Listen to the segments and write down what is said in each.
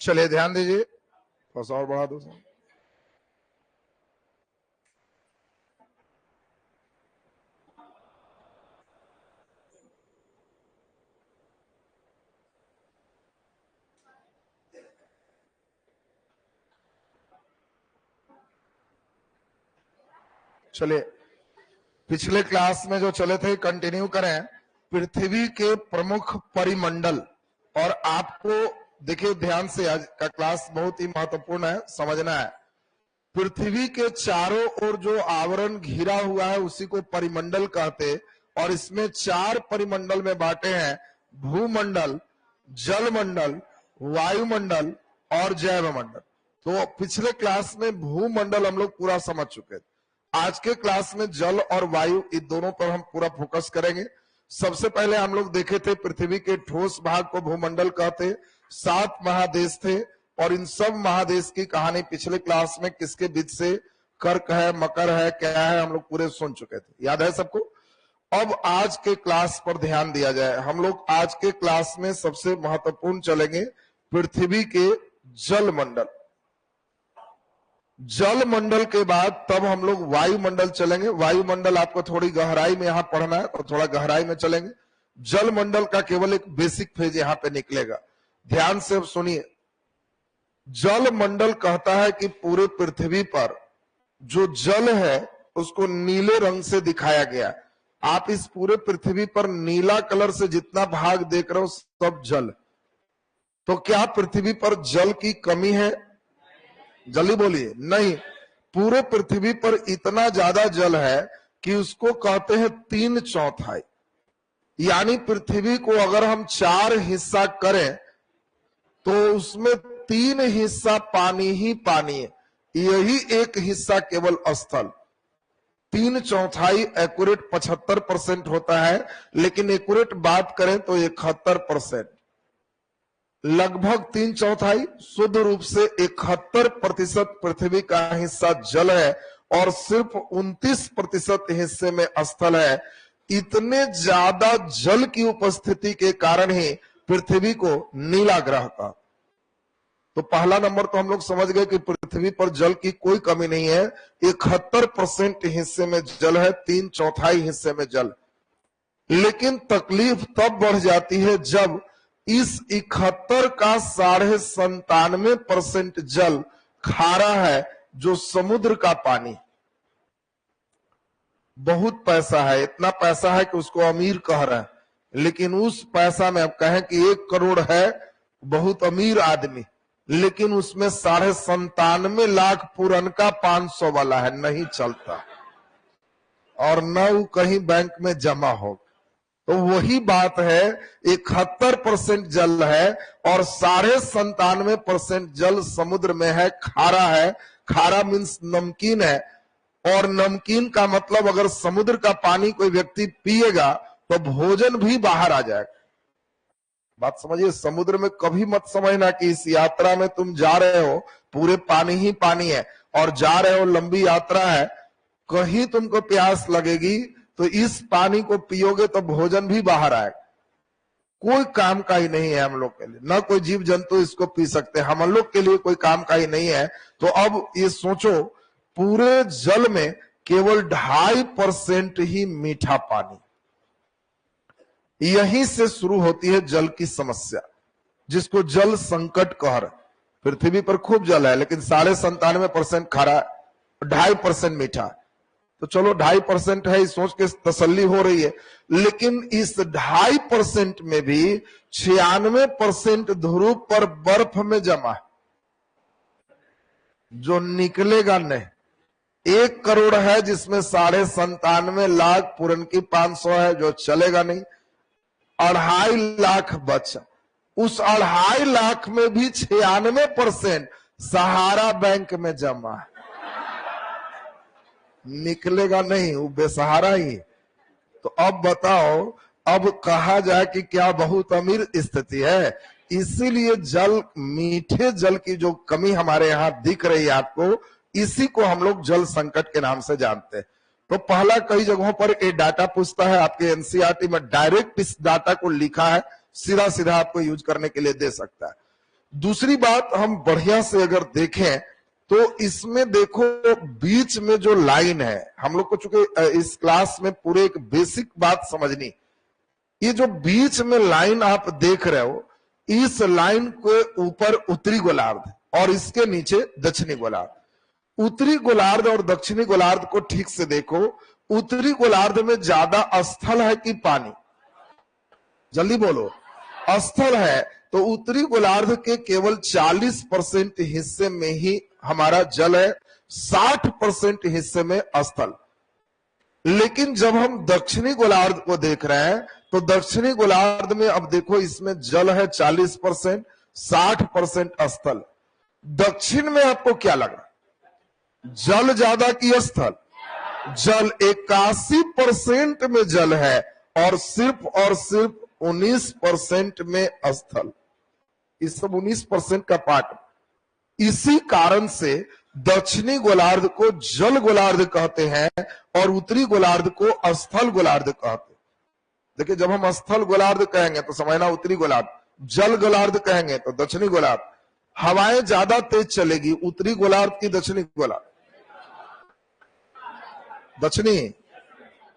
चलिए ध्यान दीजिए, थोड़ा सा और बढ़ा दो। चलिए पिछले क्लास में जो चले थे कंटिन्यू करें। पृथ्वी के प्रमुख परिमंडल, और आपको देखिए ध्यान से, आज का क्लास बहुत ही महत्वपूर्ण है, समझना है। पृथ्वी के चारों ओर जो आवरण घिरा हुआ है उसी को परिमंडल कहते, और इसमें 4 परिमंडल में बांटे हैं: भूमंडल, जलमंडल, वायुमंडल और जैवमंडल। तो पिछले क्लास में भूमंडल हम लोग पूरा समझ चुके थे। आज के क्लास में जल और वायु, इन दोनों पर हम पूरा फोकस करेंगे। सबसे पहले हम लोग देखे थे पृथ्वी के ठोस भाग को भूमंडल कहते। 7 महादेश थे, और इन सब महादेश की कहानी पिछले क्लास में किसके बीच से, कर्क है, मकर है, क्या है, हम लोग पूरे सुन चुके थे। याद है सबको? अब आज के क्लास पर ध्यान दिया जाए। हम लोग आज के क्लास में सबसे महत्वपूर्ण चलेंगे पृथ्वी के जलमंडल। जलमंडल के बाद तब हम लोग वायुमंडल चलेंगे। वायुमंडल आपको थोड़ी गहराई में यहां पढ़ना है, तो थोड़ा गहराई में चलेंगे। जलमंडल का केवल एक बेसिक फेज यहां पे निकलेगा। ध्यान से अब सुनिए। जलमंडल कहता है कि पूरे पृथ्वी पर जो जल है उसको नीले रंग से दिखाया गया। आप इस पूरे पृथ्वी पर नीला कलर से जितना भाग देख रहे हो सब जल। तो क्या पृथ्वी पर जल की कमी है? जल्दी बोलिए। नहीं, पूरे पृथ्वी पर इतना ज्यादा जल है कि उसको कहते हैं 3/4। यानी पृथ्वी को अगर हम 4 हिस्सा करें तो उसमें 3 हिस्सा पानी ही पानी है, यही एक हिस्सा केवल स्थल। 3/4 एक्यूरेट 75% होता है, लेकिन एक्यूरेट बात करें तो 71%। लगभग 3/4 शुद्ध रूप से 71% पृथ्वी का हिस्सा जल है, और सिर्फ 29% हिस्से में स्थल है। इतने ज्यादा जल की उपस्थिति के कारण ही पृथ्वी को नीला ग्रह का। तो पहला नंबर तो हम लोग समझ गए कि पृथ्वी पर जल की कोई कमी नहीं है। 71% हिस्से में जल है, 3/4 हिस्से में जल। लेकिन तकलीफ तब बढ़ जाती है जब इस 71 का 97.5% जल खारा है, जो समुद्र का पानी। बहुत पैसा है, इतना पैसा है कि उसको अमीर कह रहे हैं, लेकिन उस पैसा में अब कहें कि 1 करोड़ है, बहुत अमीर आदमी, लेकिन उसमें 97.5 लाख पुरनका 500 वाला है, नहीं चलता, और न वो कहीं बैंक में जमा हो। तो वही बात है, 71% जल है और 97.5% जल समुद्र में है, खारा है। खारा मीन्स नमकीन है, और नमकीन का मतलब अगर समुद्र का पानी कोई व्यक्ति पिएगा तो भोजन भी बाहर आ जाएगा। बात समझिए। समुद्र में कभी मत समझना कि इस यात्रा में तुम जा रहे हो पूरे पानी ही पानी है, और जा रहे हो लंबी यात्रा है, कहीं तुमको प्यास लगेगी तो इस पानी को पियोगे तो भोजन भी बाहर आएगा। कोई काम का ही नहीं है हम लोग के लिए, ना कोई जीव जंतु इसको पी सकते, हम लोग के लिए कोई काम का ही नहीं है। तो अब ये सोचो, पूरे जल में केवल 2.5% ही मीठा पानी। यहीं से शुरू होती है जल की समस्या, जिसको जल संकट कह रहे। पृथ्वी पर खूब जल है, लेकिन 97.5% खारा, 2.5% मीठा। तो चलो 2.5% है, इस सोच के तसल्ली हो रही है, लेकिन इस 2.5% में भी 96% ध्रुव पर बर्फ में जमा है, जो निकलेगा नहीं। 1 करोड़ है जिसमें 97.5 लाख पूरन की 500 है, जो चलेगा नहीं। 2.5 लाख बचा। उस 2.5 लाख में भी 96% सहारा बैंक में जमा है, निकलेगा नहीं, वो बेसहारा ही। तो अब बताओ, अब कहा जाए कि क्या बहुत अमीर स्थिति है? इसीलिए जल, मीठे जल की जो कमी हमारे यहां दिख रही है आपको, इसी को हम लोग जल संकट के नाम से जानते हैं। तो पहला, कई जगहों पर ये डाटा पूछता है, आपके एनसीईआरटी में डायरेक्ट इस डाटा को लिखा है, सीधा सीधा आपको यूज करने के लिए दे सकता है। दूसरी बात हम बढ़िया से अगर देखें तो इसमें देखो बीच में जो लाइन है, हम लोग को चूंकि इस क्लास में पूरे एक बेसिक बात समझनी, ये जो बीच में लाइन आप देख रहे हो, इस लाइन के ऊपर उत्तरी गोलार्ध और इसके नीचे दक्षिणी गोलार्ध। उत्तरी गोलार्ध और दक्षिणी गोलार्ध को ठीक से देखो। उत्तरी गोलार्ध में ज्यादा स्थल है कि पानी? जल्दी बोलो। स्थल है। तो उत्तरी गोलार्ध के केवल 40% हिस्से में ही हमारा जल है, 60% हिस्से में स्थल। लेकिन जब हम दक्षिणी गोलार्ध को देख रहे हैं तो दक्षिणी गोलार्ध में अब देखो इसमें जल है 40%, 60% स्थल। दक्षिण में आपको क्या लग रहा है, जल ज्यादा कि स्थल? जल 81% में जल है और सिर्फ 19% में स्थल। इस सब 19% का पार्ट। इसी कारण से दक्षिणी गोलार्ध को जल गोलार्ध कहते हैं और उत्तरी गोलार्ध को स्थल गोलार्ध कहते हैं। देखिए, जब हम स्थल गोलार्ध कहेंगे तो समझना उत्तरी गोलार्ध, जल गोलार्ध कहेंगे तो दक्षिणी गोलार्ध। हवाएं ज्यादा तेज चलेगी उत्तरी गोलार्ध की दक्षिणी गोलार्ध? दक्षिणी।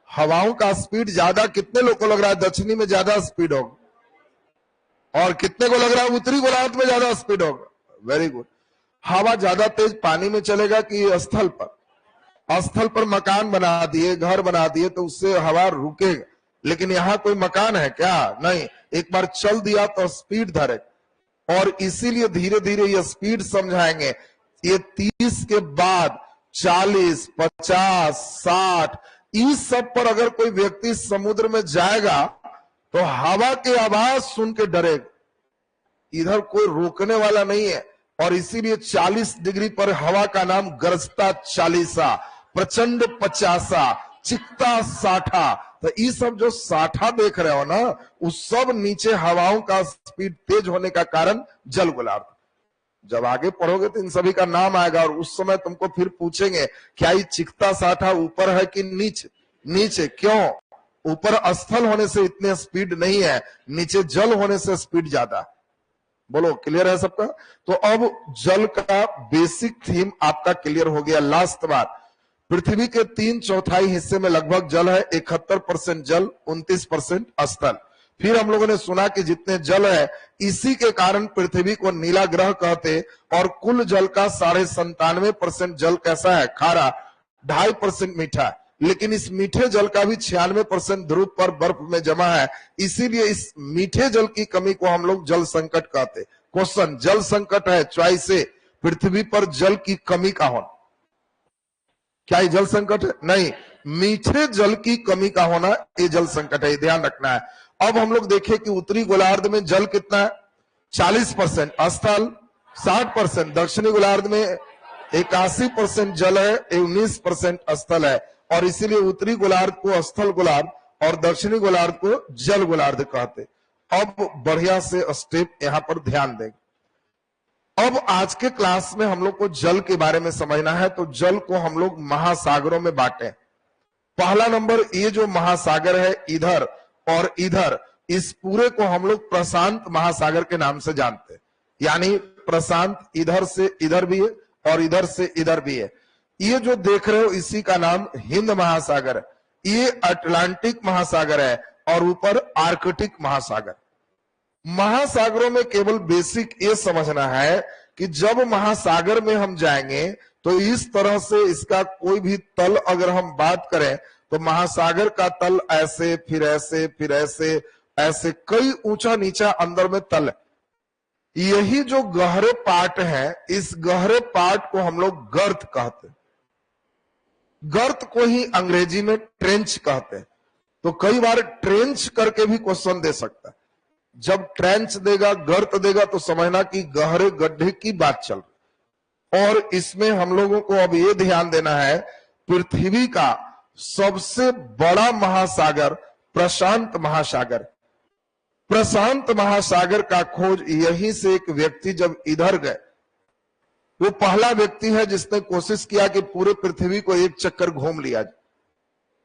हवाओं का स्पीड ज्यादा कितने लोग को लग रहा है दक्षिणी में ज्यादा स्पीड होगा, और कितने को लग रहा है उत्तरी गोलार्ध में ज्यादा स्पीड होगा? Very good. हवा ज्यादा तेज पानी में चलेगा कि स्थल पर? स्थल पर मकान बना दिए, घर बना दिए तो उससे हवा रुकेगा, लेकिन यहां कोई मकान है क्या? नहीं। एक बार चल दिया तो स्पीड धरे, और इसीलिए धीरे धीरे ये स्पीड समझाएंगे। ये 30 के बाद 40, 50, 60 इस सब पर अगर कोई व्यक्ति समुद्र में जाएगा तो हवा के आवाज सुन के डरेगा। इधर कोई रोकने वाला नहीं है, और इसीलिए 40 डिग्री पर हवा का नाम गरजता 40, प्रचंड 50, चिकता 60। तो ये सब जो 60 देख रहे हो ना, उस सब नीचे हवाओं का स्पीड तेज होने का कारण जल गोलार्ध। जब आगे पढ़ोगे तो इन सभी का नाम आएगा, और उस समय तुमको फिर पूछेंगे क्या ये चिकता 60 ऊपर है कि नीचे? नीचे। क्यों? ऊपर स्थल होने से इतने स्पीड नहीं है, नीचे जल होने से स्पीड ज्यादा है। बोलो, क्लियर है सबका? तो अब जल का बेसिक थीम आपका क्लियर हो गया। लास्ट बात, पृथ्वी के 3/4 हिस्से में लगभग जल है, 71% जल, 29% स्थल। फिर हम लोगों ने सुना कि जितने जल है इसी के कारण पृथ्वी को नीला ग्रह कहते, और कुल जल का 97.5% जल कैसा है? खारा। 2.5% मीठा है। लेकिन इस मीठे जल का भी 96% ध्रुव पर बर्फ में जमा है। इसीलिए इस मीठे जल की कमी को हम लोग जल संकट कहते। क्वेश्चन, जल संकट है, चॉइस है, पृथ्वी पर जल की कमी का होना। क्या ये जल संकट है? नहीं, मीठे जल की कमी का होना ये जल संकट है, ध्यान रखना है। अब हम लोग देखें कि उत्तरी गोलार्ध में जल कितना है? 40%, स्थल 60%, दक्षिणी गोलार्ध में 81% जल है, 19% स्थल है, और इसीलिए उत्तरी गोलार्ध को स्थल गोलार्ध और दक्षिणी गोलार्ध को जल गोलार्ध कहते। अब बढ़िया से स्टेप यहां पर ध्यान देंगे। अब आज के क्लास में हम लोग को जल के बारे में समझना है, तो जल को हम लोग महासागरों में बांटे। पहला नंबर, ये जो महासागर है इधर और इधर, इस पूरे को हम लोग प्रशांत महासागर के नाम से जानते हैं। यानी प्रशांत इधर से इधर भी है और इधर से इधर भी है। ये जो देख रहे हो इसी का नाम हिंद महासागर है, ये अटलांटिक महासागर है, और ऊपर आर्कटिक महासागर। महासागरों में केवल बेसिक ये समझना है कि जब महासागर में हम जाएंगे तो इस तरह से इसका कोई भी तल अगर हम बात करें तो महासागर का तल ऐसे, फिर ऐसे, फिर ऐसे, ऐसे कई ऊंचा नीचा अंदर में तल है। यही जो गहरे पार्ट है, इस गहरे पार्ट को हम लोग गर्त कहते हैं। गर्त को ही अंग्रेजी में ट्रेंच कहते हैं। तो कई बार ट्रेंच करके भी क्वेश्चन दे सकता है। जब ट्रेंच देगा, गर्त देगा, तो समझना कि गहरे गड्ढे की बात चल रही। और इसमें हम लोगों को अब ये ध्यान देना है, पृथ्वी का सबसे बड़ा महासागर प्रशांत महासागर। प्रशांत महासागर का खोज यहीं से एक व्यक्ति जब इधर गए, वो पहला व्यक्ति है जिसने कोशिश किया कि पूरे पृथ्वी को एक चक्कर घूम लिया,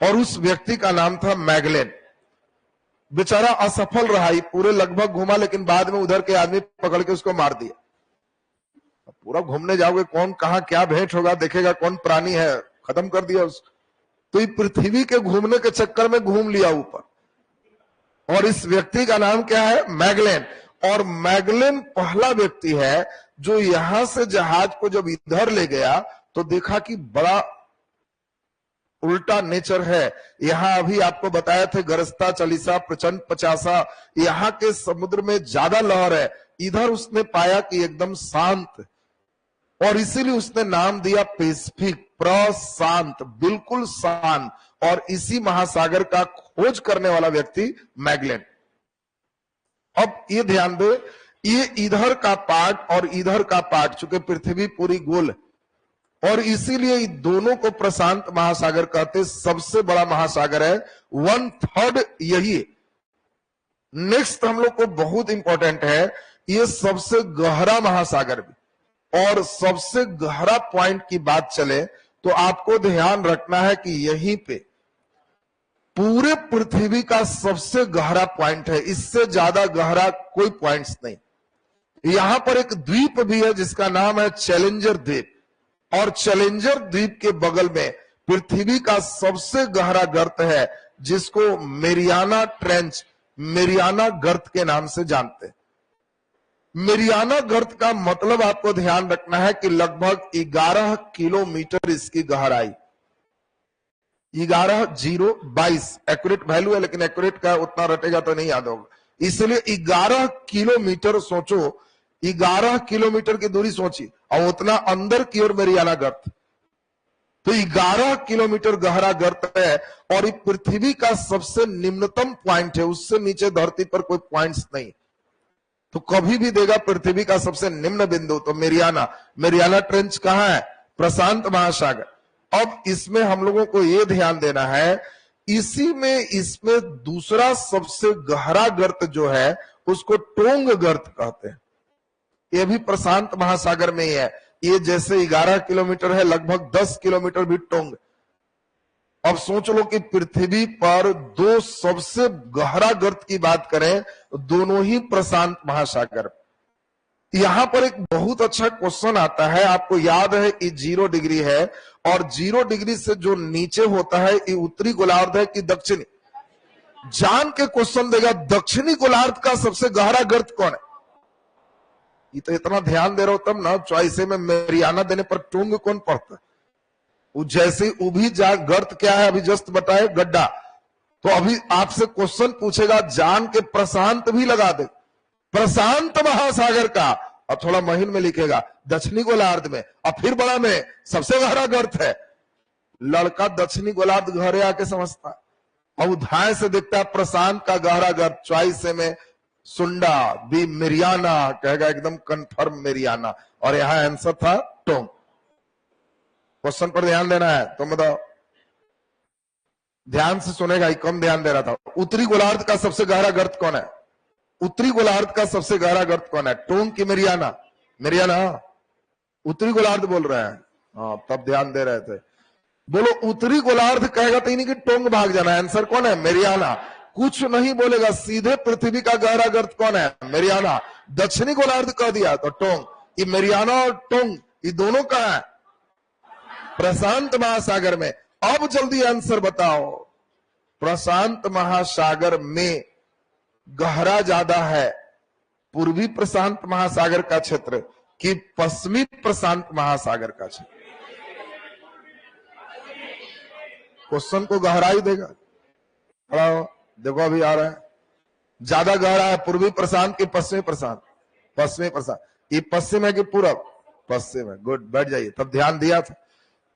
और उस व्यक्ति का नाम था मैगलेन। बेचारा असफल रहा, ही पूरे लगभग घूमा, लेकिन बाद में उधर के आदमी पकड़ के उसको मार दिया। पूरा घूमने जाओगे, कौन कहां क्या भेंट होगा देखेगा, कौन प्राणी है, खत्म कर दिया उसको। तो ये पृथ्वी के घूमने के चक्कर में घूम लिया ऊपर। और इस व्यक्ति का नाम क्या है? मैगलेन। और मैगलेन पहला व्यक्ति है जो यहां से जहाज को जब इधर ले गया तो देखा कि बड़ा उल्टा नेचर है। यहां अभी आपको बताया थे गरजता चालीसा प्रचंड 50, यहां के समुद्र में ज्यादा लहर है। इधर उसने पाया कि एकदम शांत, और इसीलिए उसने नाम दिया पैसिफिक, प्रशांत, बिल्कुल शांत। और इसी महासागर का खोज करने वाला व्यक्ति मैगलेन। अब ये ध्यान दे, ये इधर का पार्ट और इधर का पार्ट, चूंकि पृथ्वी पूरी गोल है और इसीलिए इन दोनों को प्रशांत महासागर कहते। सबसे बड़ा महासागर है, 1/3 यही है। नेक्स्ट हम लोग को बहुत इंपॉर्टेंट है, ये सबसे गहरा महासागर भी। और सबसे गहरा पॉइंट की बात चले तो आपको ध्यान रखना है कि यहीं पे पूरे पृथ्वी का सबसे गहरा पॉइंट है, इससे ज्यादा गहरा कोई पॉइंट्स नहीं। यहां पर एक द्वीप भी है जिसका नाम है चैलेंजर द्वीप, और चैलेंजर द्वीप के बगल में पृथ्वी का सबसे गहरा गर्त है जिसको मेरियाना ट्रेंच, मेरियाना गर्त के नाम से जानते हैं। मेरियाना गर्त का मतलब आपको ध्यान रखना है कि लगभग 11 किलोमीटर इसकी गहराई, 11,022 एक्यूरेट वैल्यू है, लेकिन एक्यूरेट का उतना रटेगा तो नहीं याद होगा, इसलिए 11 किलोमीटर सोचो, 11 किलोमीटर की दूरी सोची, और उतना अंदर की ओर मेरियाना गर्त, तो 11 किलोमीटर गहरा गर्त है। और ये पृथ्वी का सबसे निम्नतम पॉइंट है, उससे नीचे धरती पर कोई पॉइंट्स नहीं। तो कभी भी देगा पृथ्वी का सबसे निम्न बिंदु तो मेरियाना ट्रेंच कहां है? प्रशांत महासागर। अब इसमें हम लोगों को यह ध्यान देना है, इसी में इसमें दूसरा सबसे गहरा गर्त जो है उसको टोंग गर्त कहते हैं। यह भी प्रशांत महासागर में ही है। ये जैसे 11 किलोमीटर है, लगभग 10 किलोमीटर भी टोंग। अब सोच लो कि पृथ्वी पर दो सबसे गहरा गर्त की बात करें, दोनों ही प्रशांत महासागर। यहां पर एक बहुत अच्छा क्वेश्चन आता है, आपको याद है कि 0 डिग्री है, और 0 डिग्री से जो नीचे होता है ये उत्तरी गोलार्ध है कि दक्षिणी? जान के क्वेश्चन देगा, दक्षिणी गोलार्ध का सबसे गहरा गर्त कौन है? ये तो इतना ध्यान दे रहा हो तब ना, चॉइस में मेरियाना देने पर टोंग कौन पड़ता है? जैसे उभी जा गर्त क्या है अभी जस्ट बताए, गड्ढा। तो अभी आपसे क्वेश्चन पूछेगा, जान के प्रशांत भी लगा दे, प्रशांत महासागर का, और थोड़ा महीन में लिखेगा दक्षिणी गोलार्ध में, और फिर बड़ा में सबसे गहरा गर्त है। लड़का दक्षिणी गोलार्ध घरे आके समझता, और उधाय से देखता है प्रशांत का गहरा गर्त, चॉइस में सुंडा बी मेरियाना कहेगा, एकदम कंफर्म मेरियाना। और यहां आंसर था टोंग। क्वेश्चन पर ध्यान देना है, तुम बताओ, ध्यान से सुनेगा, कम ध्यान दे रहा था। उत्तरी गोलार्ध का सबसे गहरा गर्त कौन है? उत्तरी गोलार्ध का सबसे गहरा गर्त कौन है? टोंग की मेरियाना? मेरियाना। उत्तरी गोलार्ध बोल रहे हैं, हाँ तब ध्यान दे रहे थे। बोलो उत्तरी गोलार्ध कहेगा तो नहीं कि टोंग भाग जाना, आंसर कौन है? मेरियाना। कुछ नहीं बोलेगा, सीधे पृथ्वी का गहरा गर्त कौन है? मेरियाना। दक्षिणी गोलार्ध कह दिया तो टोंग। ये मेरियाना और टोंग ये दोनों कहां है? प्रशांत महासागर में। अब जल्दी आंसर बताओ, प्रशांत महासागर में गहरा ज्यादा है पूर्वी प्रशांत महासागर का क्षेत्र कि पश्चिमी प्रशांत महासागर का क्षेत्र? क्वेश्चन को गहराई देगा। देखो अभी आ रहा है, ज्यादा गहरा है पूर्वी प्रशांत की पश्चिमी प्रशांत? पश्चिमी प्रशांत। ये पश्चिम है कि पूरब? पश्चिम है। गुड, बैठ जाइए, तब ध्यान दिया था।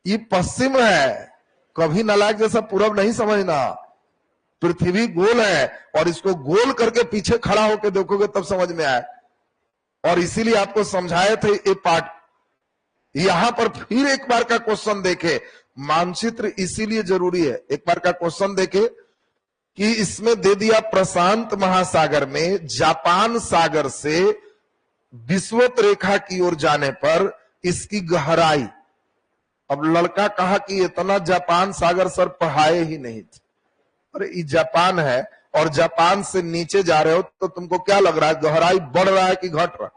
ये पश्चिम है, कभी नालायक जैसा पूरब नहीं समझना। पृथ्वी गोल है और इसको गोल करके पीछे खड़ा होकर देखोगे तब समझ में आए, और इसीलिए आपको समझाए थे ये पार्ट। यहां पर फिर एक बार का क्वेश्चन देखे, मानचित्र इसीलिए जरूरी है। एक बार का क्वेश्चन देखे कि इसमें दे दिया प्रशांत महासागर में जापान सागर से विषुवत रेखा की ओर जाने पर इसकी गहराई। अब लड़का कहा कि इतना जापान सागर सर पढ़ाए ही नहीं थे। अरे ये जापान है और जापान से नीचे जा रहे हो तो तुमको क्या लग रहा है, गहराई बढ़ रहा है कि घट रहा?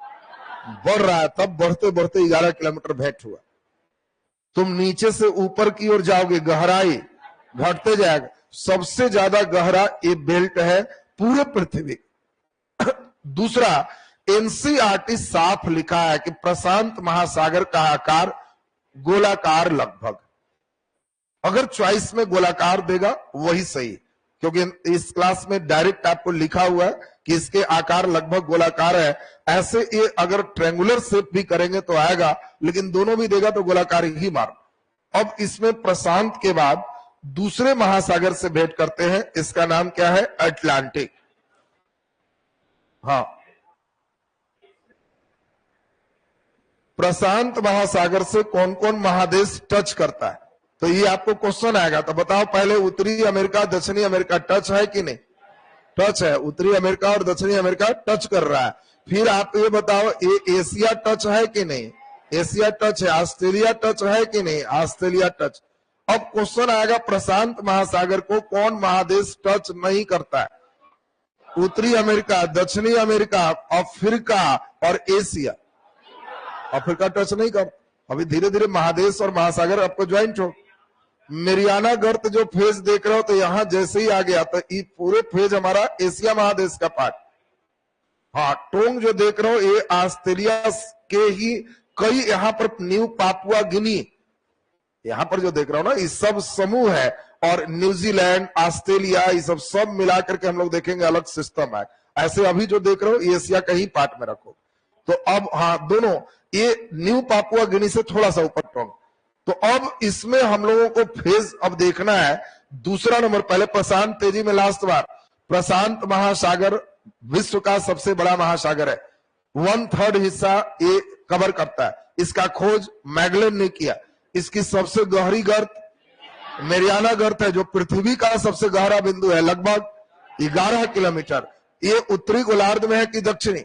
बढ़ रहा है। तब बढ़ते बढ़ते 11 किलोमीटर भेंट हुआ। तुम नीचे से ऊपर की ओर जाओगे, गहराई घटते जाएगा। सबसे ज्यादा गहरा ये बेल्ट है पूरे पृथ्वी। दूसरा, एनसीईआरटी साफ लिखा है कि प्रशांत महासागर का आकार गोलाकार लगभग। अगर चॉइस में गोलाकार देगा वही सही, क्योंकि इस क्लास में डायरेक्ट आपको लिखा हुआ है कि इसके आकार लगभग गोलाकार है। ऐसे ये अगर ट्रायंगुलर शेप भी करेंगे तो आएगा, लेकिन दोनों भी देगा तो गोलाकार ही मार। अब इसमें प्रशांत के बाद दूसरे महासागर से भेंट करते हैं। इसका नाम क्या है? अटलांटिक। हाँ, प्रशांत महासागर से कौन कौन महादेश टच करता है? तो ये आपको क्वेश्चन आएगा। तो बताओ पहले, उत्तरी अमेरिका दक्षिणी अमेरिका टच है कि नहीं? टच है। उत्तरी अमेरिका और दक्षिणी अमेरिका टच कर रहा है। फिर आप ये बताओ, ये एशिया टच है कि नहीं? एशिया टच है। ऑस्ट्रेलिया टच है कि नहीं? Australia touch. अब क्वेश्चन आएगा, प्रशांत महासागर को कौन महादेश टच नहीं करता है? उत्तरी अमेरिका, दक्षिणी अमेरिका, अफ्रीका और एशिया। अफ्रीका टच नहीं कर। अभी धीरे धीरे महादेश और महासागर आपको ज्वाइंट हो। मेरियाना गर्त जो फेज देख रहे हो, तो यहां जैसे ही आ गया तो ये पूरे फेज हमारा एशिया महादेश का पार्ट। हाँ, टोंग जो देख रहे हो ये ऑस्ट्रेलिया के ही कई, यहां पर न्यू पापुआ गिनी, यहां पर जो देख रहे हो ना, ये सब समूह है। और न्यूजीलैंड, ऑस्ट्रेलिया, ये सब मिलाकर के हम लोग देखेंगे, अलग सिस्टम है। ऐसे अभी जो देख रहे हो एशिया का ही पार्ट में रखो। तो अब हाँ, दोनों, ये न्यू पापुआ गिनी से थोड़ा सा ऊपर टोंग। तो अब इसमें हम लोगों को फेज अब देखना है। दूसरा नंबर, पहले प्रशांत तेजी में लास्ट बार। प्रशांत महासागर विश्व का सबसे बड़ा महासागर है। 1/3 हिस्सा ये कवर करता है। इसका खोज मैगलेन ने किया। इसकी सबसे गहरी गर्त मेरियाना गर्त है, जो पृथ्वी का सबसे गहरा बिंदु है, लगभग 11 किलोमीटर। ये उत्तरी गोलार्ध में है कि दक्षिणी?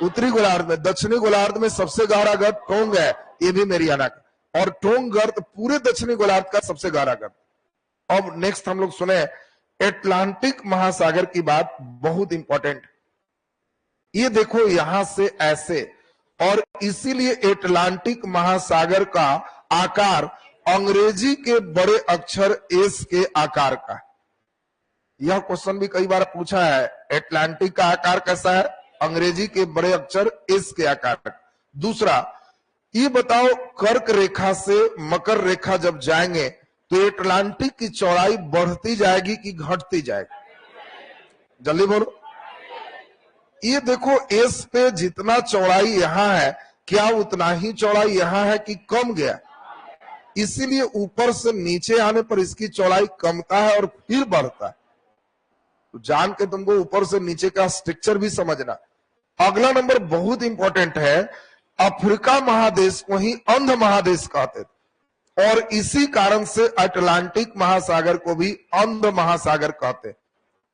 उत्तरी गोलार्ध में। दक्षिणी गोलार्ध में सबसे गहरा गर्त टोंग है, ये भी मेरियाना का। और टोंग गर्त पूरे दक्षिणी गोलार्ध का सबसे गहरा गर्त। अब नेक्स्ट हम लोग सुने एटलांटिक महासागर की बात, बहुत इंपॉर्टेंट। ये देखो यहां से ऐसे, और इसीलिए एटलांटिक महासागर का आकार अंग्रेजी के बड़े अक्षर एस के आकार का। यह क्वेश्चन भी कई बार पूछा है, एटलांटिक का आकार कैसा है? अंग्रेजी के बड़े अक्षर एस के आकार का। दूसरा, ये बताओ, कर्क रेखा से मकर रेखा जब जाएंगे तो एटलांटिक की चौड़ाई बढ़ती जाएगी कि घटती जाएगी? जल्दी बोलो। ये देखो, एस पे जितना चौड़ाई यहां है, क्या उतना ही चौड़ाई यहां है कि कम गया? इसीलिए ऊपर से नीचे आने पर इसकी चौड़ाई कमता है और फिर बढ़ता है। तो जान के तुमको ऊपर से नीचे का स्ट्रक्चर भी समझना। अगला नंबर बहुत इंपॉर्टेंट है। अफ्रीका महादेश को ही अंध महादेश कहते थे, और इसी कारण से अटलांटिक महासागर को भी अंध महासागर कहते हैं।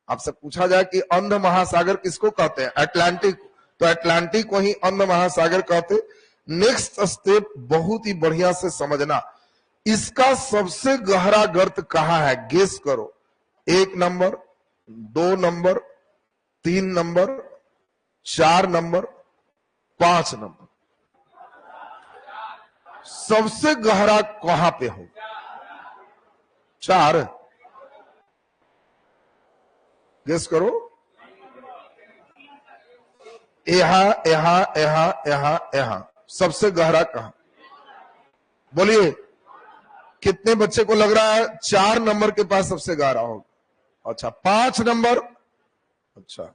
आपसे पूछा जाए कि अंध महासागर किसको कहते हैं? अटलांटिक। तो अटलांटिक को ही अंध महासागर कहते। नेक्स्ट स्टेप बहुत ही बढ़िया से समझना, इसका सबसे गहरा गर्त कहां है? गेस करो। 1 number, 2 number, 3 number, 4 number, 5 number. सबसे गहरा कहां पे हो? 4। गेस करो। यहां, यहां, यहां, यहां, यहां। सबसे गहरा कहां? बोलिए, कितने बच्चे को लग रहा है 4 नंबर के पास सबसे गहरा होगा? अच्छा, 5 नंबर, अच्छा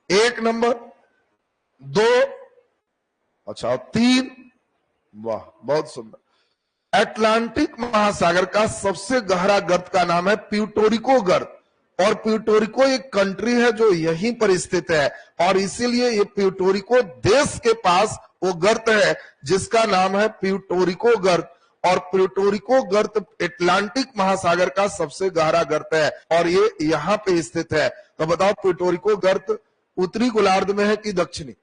1 नंबर, 2, अच्छा 3। वाह, बहुत सुंदर। अटलांटिक महासागर का सबसे गहरा गर्त का नाम है प्यूर्टोरिको गर्त, और प्यूर्टोरिको एक कंट्री है जो यहीं पर स्थित है, और इसीलिए ये प्यूर्टोरिको देश के पास वो गर्त है जिसका नाम है प्यूर्टोरिको गर्त। और प्यूर्टोरिको गर्त अटलांटिक महासागर का सबसे गहरा गर्त है, और ये यहां पे स्थित है। तो बताओ, प्यूर्टोरिको गर्त उत्तरी गोलार्ध में है कि दक्षिणी?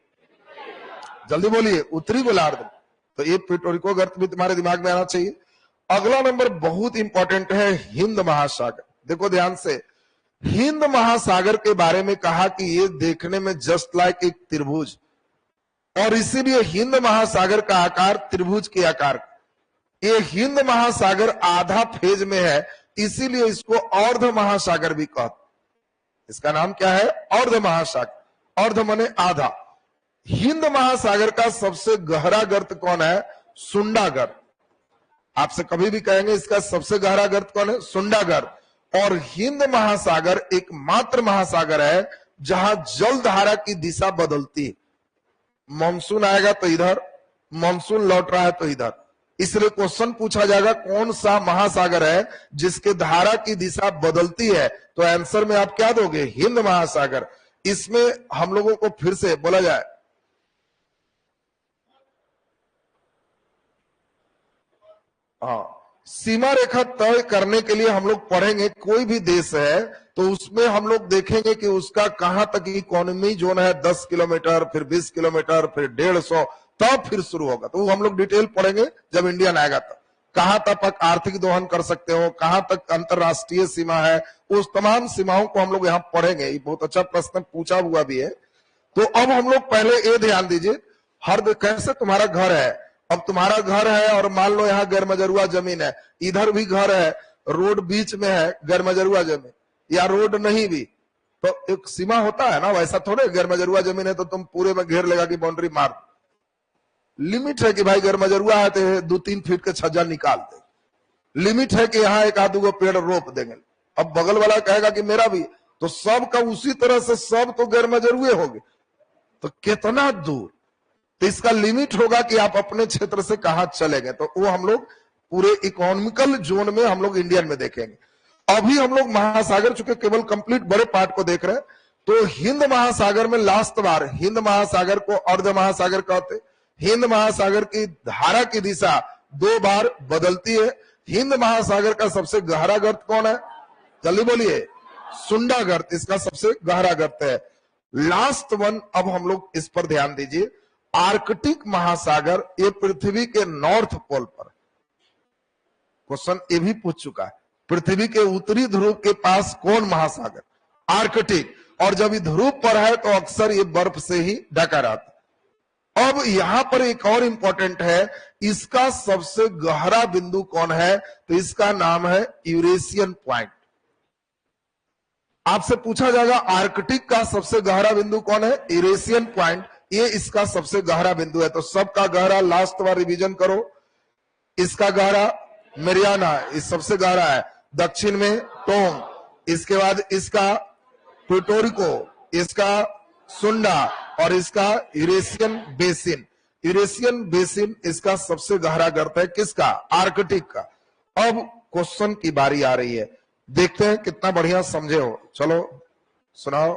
जल्दी बोलिए। उत्तरी गोलार्ध में। तो ये प्यूर्टोरिको गर्त भी तुम्हारे दिमाग में आना चाहिए। अगला नंबर बहुत इंपॉर्टेंट है, हिंद महासागर। देखो ध्यान से, हिंद महासागर के बारे में कहा कि ये देखने में जस्ट लाइक एक त्रिभुज, और इसीलिए हिंद महासागर का आकार त्रिभुज के आकार। ये हिंद महासागर आधा फेज में है, इसीलिए इसको अर्ध महासागर भी कहते। इसका नाम क्या है? अर्ध महासागर। अर्ध माने आधा। हिंद महासागर का सबसे गहरा गर्त कौन है? सुंडा गर्त। आपसे कभी भी कहेंगे इसका सबसे गहरा गर्त कौन है? सुंडा गर्त। और हिंद महासागर एकमात्र महासागर है जहां जलधारा की दिशा बदलती है। मानसून आएगा तो इधर, मानसून लौट रहा है तो इधर। इसलिए क्वेश्चन पूछा जाएगा कौन सा महासागर है जिसके धारा की दिशा बदलती है, तो आंसर में आप क्या दोगे? हिंद महासागर। इसमें हम लोगों को फिर से बोला जाए, हाँ, सीमा रेखा तय करने के लिए हम लोग पढ़ेंगे कोई भी देश है तो उसमें हम लोग देखेंगे कि उसका कहां तक इकोनॉमी जोन है, 10 किलोमीटर, फिर 20 किलोमीटर, फिर 150, तब फिर शुरू होगा। तो हम लोग डिटेल पढ़ेंगे जब इंडियन आएगा तब। कहां तक आर्थिक दोहन कर सकते हो, कहां तक अंतरराष्ट्रीय सीमा है, उस तमाम सीमाओं को हम लोग यहाँ पढ़ेंगे। ये बहुत अच्छा प्रश्न पूछा हुआ भी है। तो अब हम लोग पहले ये ध्यान दीजिए, कैसे तुम्हारा घर है, अब तुम्हारा घर है और मान लो यहाँ गैरमजरुआ जमीन है, इधर भी घर है, रोड बीच में है, गैरमजरुआ जमीन, या रोड नहीं भी, तो एक सीमा होता है ना। वैसा थोड़े गैरमजरुआ जमीन है तो तुम पूरे में घेर लेगा कि बाउंड्री मार। लिमिट है कि भाई गैरमजरुआ है तो 2-3 फीट के छज्जा निकाल दे। लिमिट है कि यहाँ एक आधो पेड़ रोप देंगे। अब बगल वाला कहेगा कि मेरा भी, तो सब का उसी तरह से सब तो गैरमजरुए होंगे, तो कितना दूर। तो इसका लिमिट होगा कि आप अपने क्षेत्र से कहां चलेंगे। तो वो हम लोग पूरे इकोनॉमिकल जोन में हम लोग इंडियन में देखेंगे। अभी हम लोग महासागर चूंकि केवल कंप्लीट बड़े पार्ट को देख रहे हैं, तो हिंद महासागर में लास्ट बार हिंद महासागर को अर्ध महासागर कहते। हिंद महासागर की धारा की दिशा 2 बार बदलती है। हिंद महासागर का सबसे गहरा गर्त कौन है? जल्दी बोलिए। सुंडा गर्त इसका सबसे गहरा गर्त है। लास्ट वन, अब हम लोग इस पर ध्यान दीजिए। आर्कटिक महासागर, ये पृथ्वी के नॉर्थ पोल पर, क्वेश्चन ये भी पूछ चुका है, पृथ्वी के उत्तरी ध्रुव के पास कौन महासागर? आर्कटिक। और जब ये ध्रुव पर है तो अक्सर ये बर्फ से ही ढका रहता। अब यहां पर एक और इंपॉर्टेंट है, इसका सबसे गहरा बिंदु कौन है? तो इसका नाम है यूरेशियन पॉइंट। आपसे पूछा जाएगा आर्कटिक का सबसे गहरा बिंदु कौन है? Eurasian point. ये इसका सबसे गहरा बिंदु है। तो सबका गहरा लास्ट बार रिवीजन करो। इसका गहरा मेरियाना, इस सबसे गहरा है। दक्षिण में टोंग, इसके बाद इसका प्यूटोरिको, इसका सुंडा, और इसका यूरेशियन बेसिन। यूरेशियन बेसिन इसका सबसे गहरा गर्त है। किसका? आर्कटिक का। अब क्वेश्चन की बारी आ रही है, देखते हैं कितना बढ़िया समझे हो। चलो सुनाओ।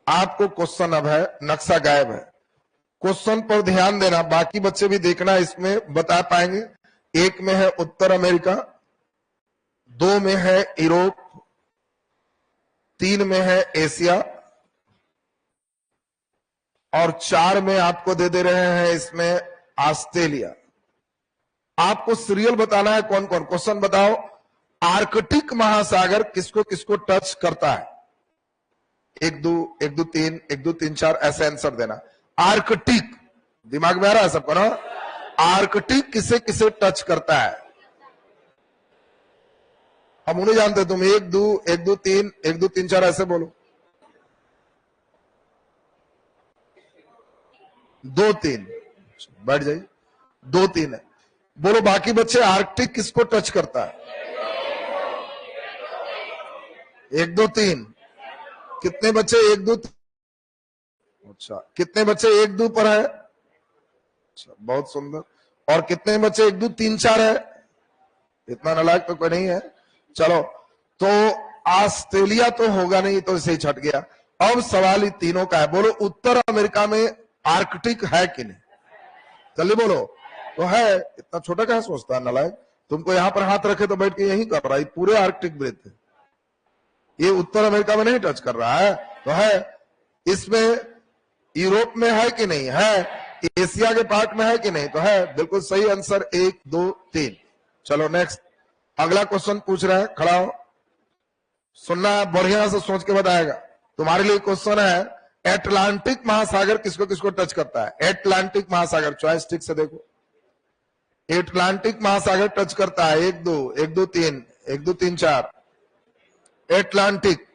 आपको क्वेश्चन अब है, नक्शा गायब है। क्वेश्चन पर ध्यान देना, बाकी बच्चे भी देखना, इसमें बता पाएंगे। 1 में है उत्तर अमेरिका, 2 में है यूरोप, 3 में है एशिया, और 4 में आपको दे रहे हैं इसमें ऑस्ट्रेलिया। आपको सीरियल बताना है कौन कौन। क्वेश्चन बताओ, आर्कटिक महासागर किसको किसको टच करता है? 1 2 1 2 3 1 2 3 4 ऐसे आंसर देना। आर्कटिक दिमाग में आ रहा है सबको ना? आर्कटिक किसे किसे टच करता है? हम उन्हें जानते, तुम 1 2 1 2 3 1 2 3 4 ऐसे बोलो। 2 3 बैठ जाइए। 2 3 है, बोलो बाकी बच्चे। आर्कटिक किसको टच करता है? 1 2 3। कितने बच्चे 1 2? अच्छा, कितने बच्चे 1 2 पर है? अच्छा, बहुत सुंदर। और कितने बच्चे 1 2 3 4 है? इतना नालायक तो कोई नहीं है। चलो, तो ऑस्ट्रेलिया तो होगा नहीं, तो इसे ही छट गया। अब सवाल ही तीनों का है। बोलो उत्तर अमेरिका में आर्कटिक है कि नहीं? जल्दी बोलो। तो है। इतना छोटा क्या सोचता है नालायक? तुमको यहां पर हाथ रखे तो बैठ के यही कर रहा है। पूरे आर्कटिक वृत्त है, ये उत्तर अमेरिका में नहीं टच कर रहा है, तो है। इसमें यूरोप में है कि नहीं? है। एशिया के पार्ट में है कि नहीं? तो है। बिल्कुल सही आंसर 1 2 3। चलो नेक्स्ट, अगला क्वेश्चन पूछ रहा है, खड़ा हो। सुनना है, बढ़िया से सोच के बताएगा। तुम्हारे लिए क्वेश्चन है, एटलांटिक महासागर किसको किसको टच करता है? एटलांटिक महासागर, चॉइस ठीक से देखो। एटलांटिक महासागर टच करता है 1 2 1 2 3 1 2 3 4। एटलांटिक,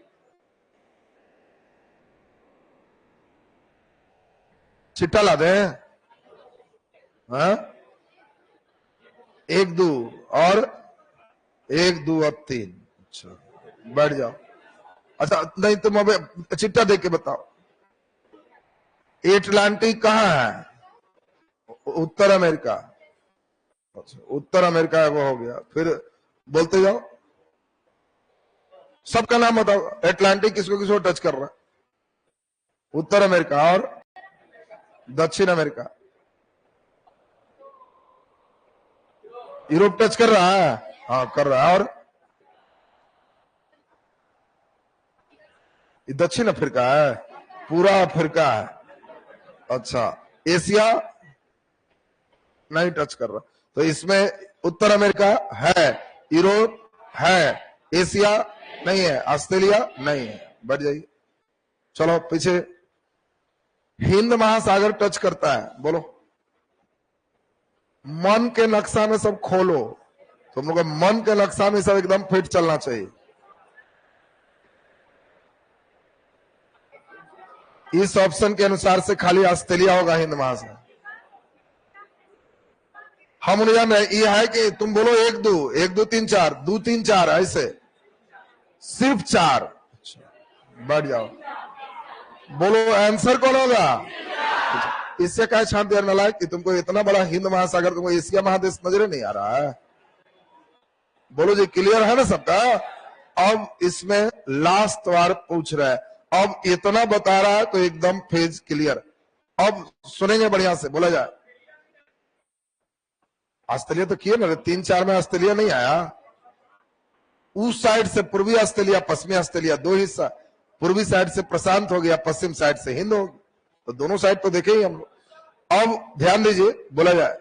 चिट्टा ला दे। हाँ, 1 2 और 1 2 और 3। अच्छा, बैठ जाओ। अच्छा, नहीं तुम अब चिट्टा देख के बताओ, एटलांटिक कहाँ है? उत्तर अमेरिका। अच्छा, उत्तर अमेरिका वो हो गया। फिर बोलते जाओ, सबका नाम बताओ। एटलांटिक किसको किसको टच कर रहा है? उत्तर अमेरिका और दक्षिण अमेरिका। यूरोप टच कर रहा है? हाँ कर रहा है। और दक्षिण अफ्रीका है, पूरा अफ्रीका है। अच्छा, एशिया नहीं टच कर रहा, तो इसमें उत्तर अमेरिका है, यूरोप है, एशिया नहीं है, ऑस्ट्रेलिया नहीं है। बढ़ जाइए, चलो पीछे। हिंद महासागर टच करता है, बोलो। मन के नक्शा में सब खोलो, तुम लोग मन के नक्शा में सब एकदम फिट चलना चाहिए। इस ऑप्शन के अनुसार से खाली ऑस्ट्रेलिया होगा हिंद महासागर। हम ये है कि तुम बोलो 1 2 1 2 3 4 2 3 4 ऐसे, सिर्फ 4। बढ़ जाओ, बोलो आंसर कौन होगा? इससे क्या छांट दिया नालायक कि तुमको इतना बड़ा हिंद महासागर, तुमको एशिया महादेश नजर नहीं आ रहा है? बोलो जी, क्लियर है ना सबका? अब इसमें लास्ट बार पूछ रहा है, अब इतना बता रहा है तो एकदम फेज क्लियर। अब सुनेंगे बढ़िया से, बोला जाए। ऑस्ट्रेलिया तो किए ना, 3 4 में ऑस्ट्रेलिया नहीं आया। उस साइड से पूर्वी ऑस्ट्रेलिया, पश्चिमी ऑस्ट्रेलिया, 2 हिस्सा। पूर्वी साइड से प्रशांत हो गया, पश्चिम साइड से हिंद हो गया, तो दोनों साइड तो देखे ही हम लोग। अब ध्यान दीजिए, बोला जाए।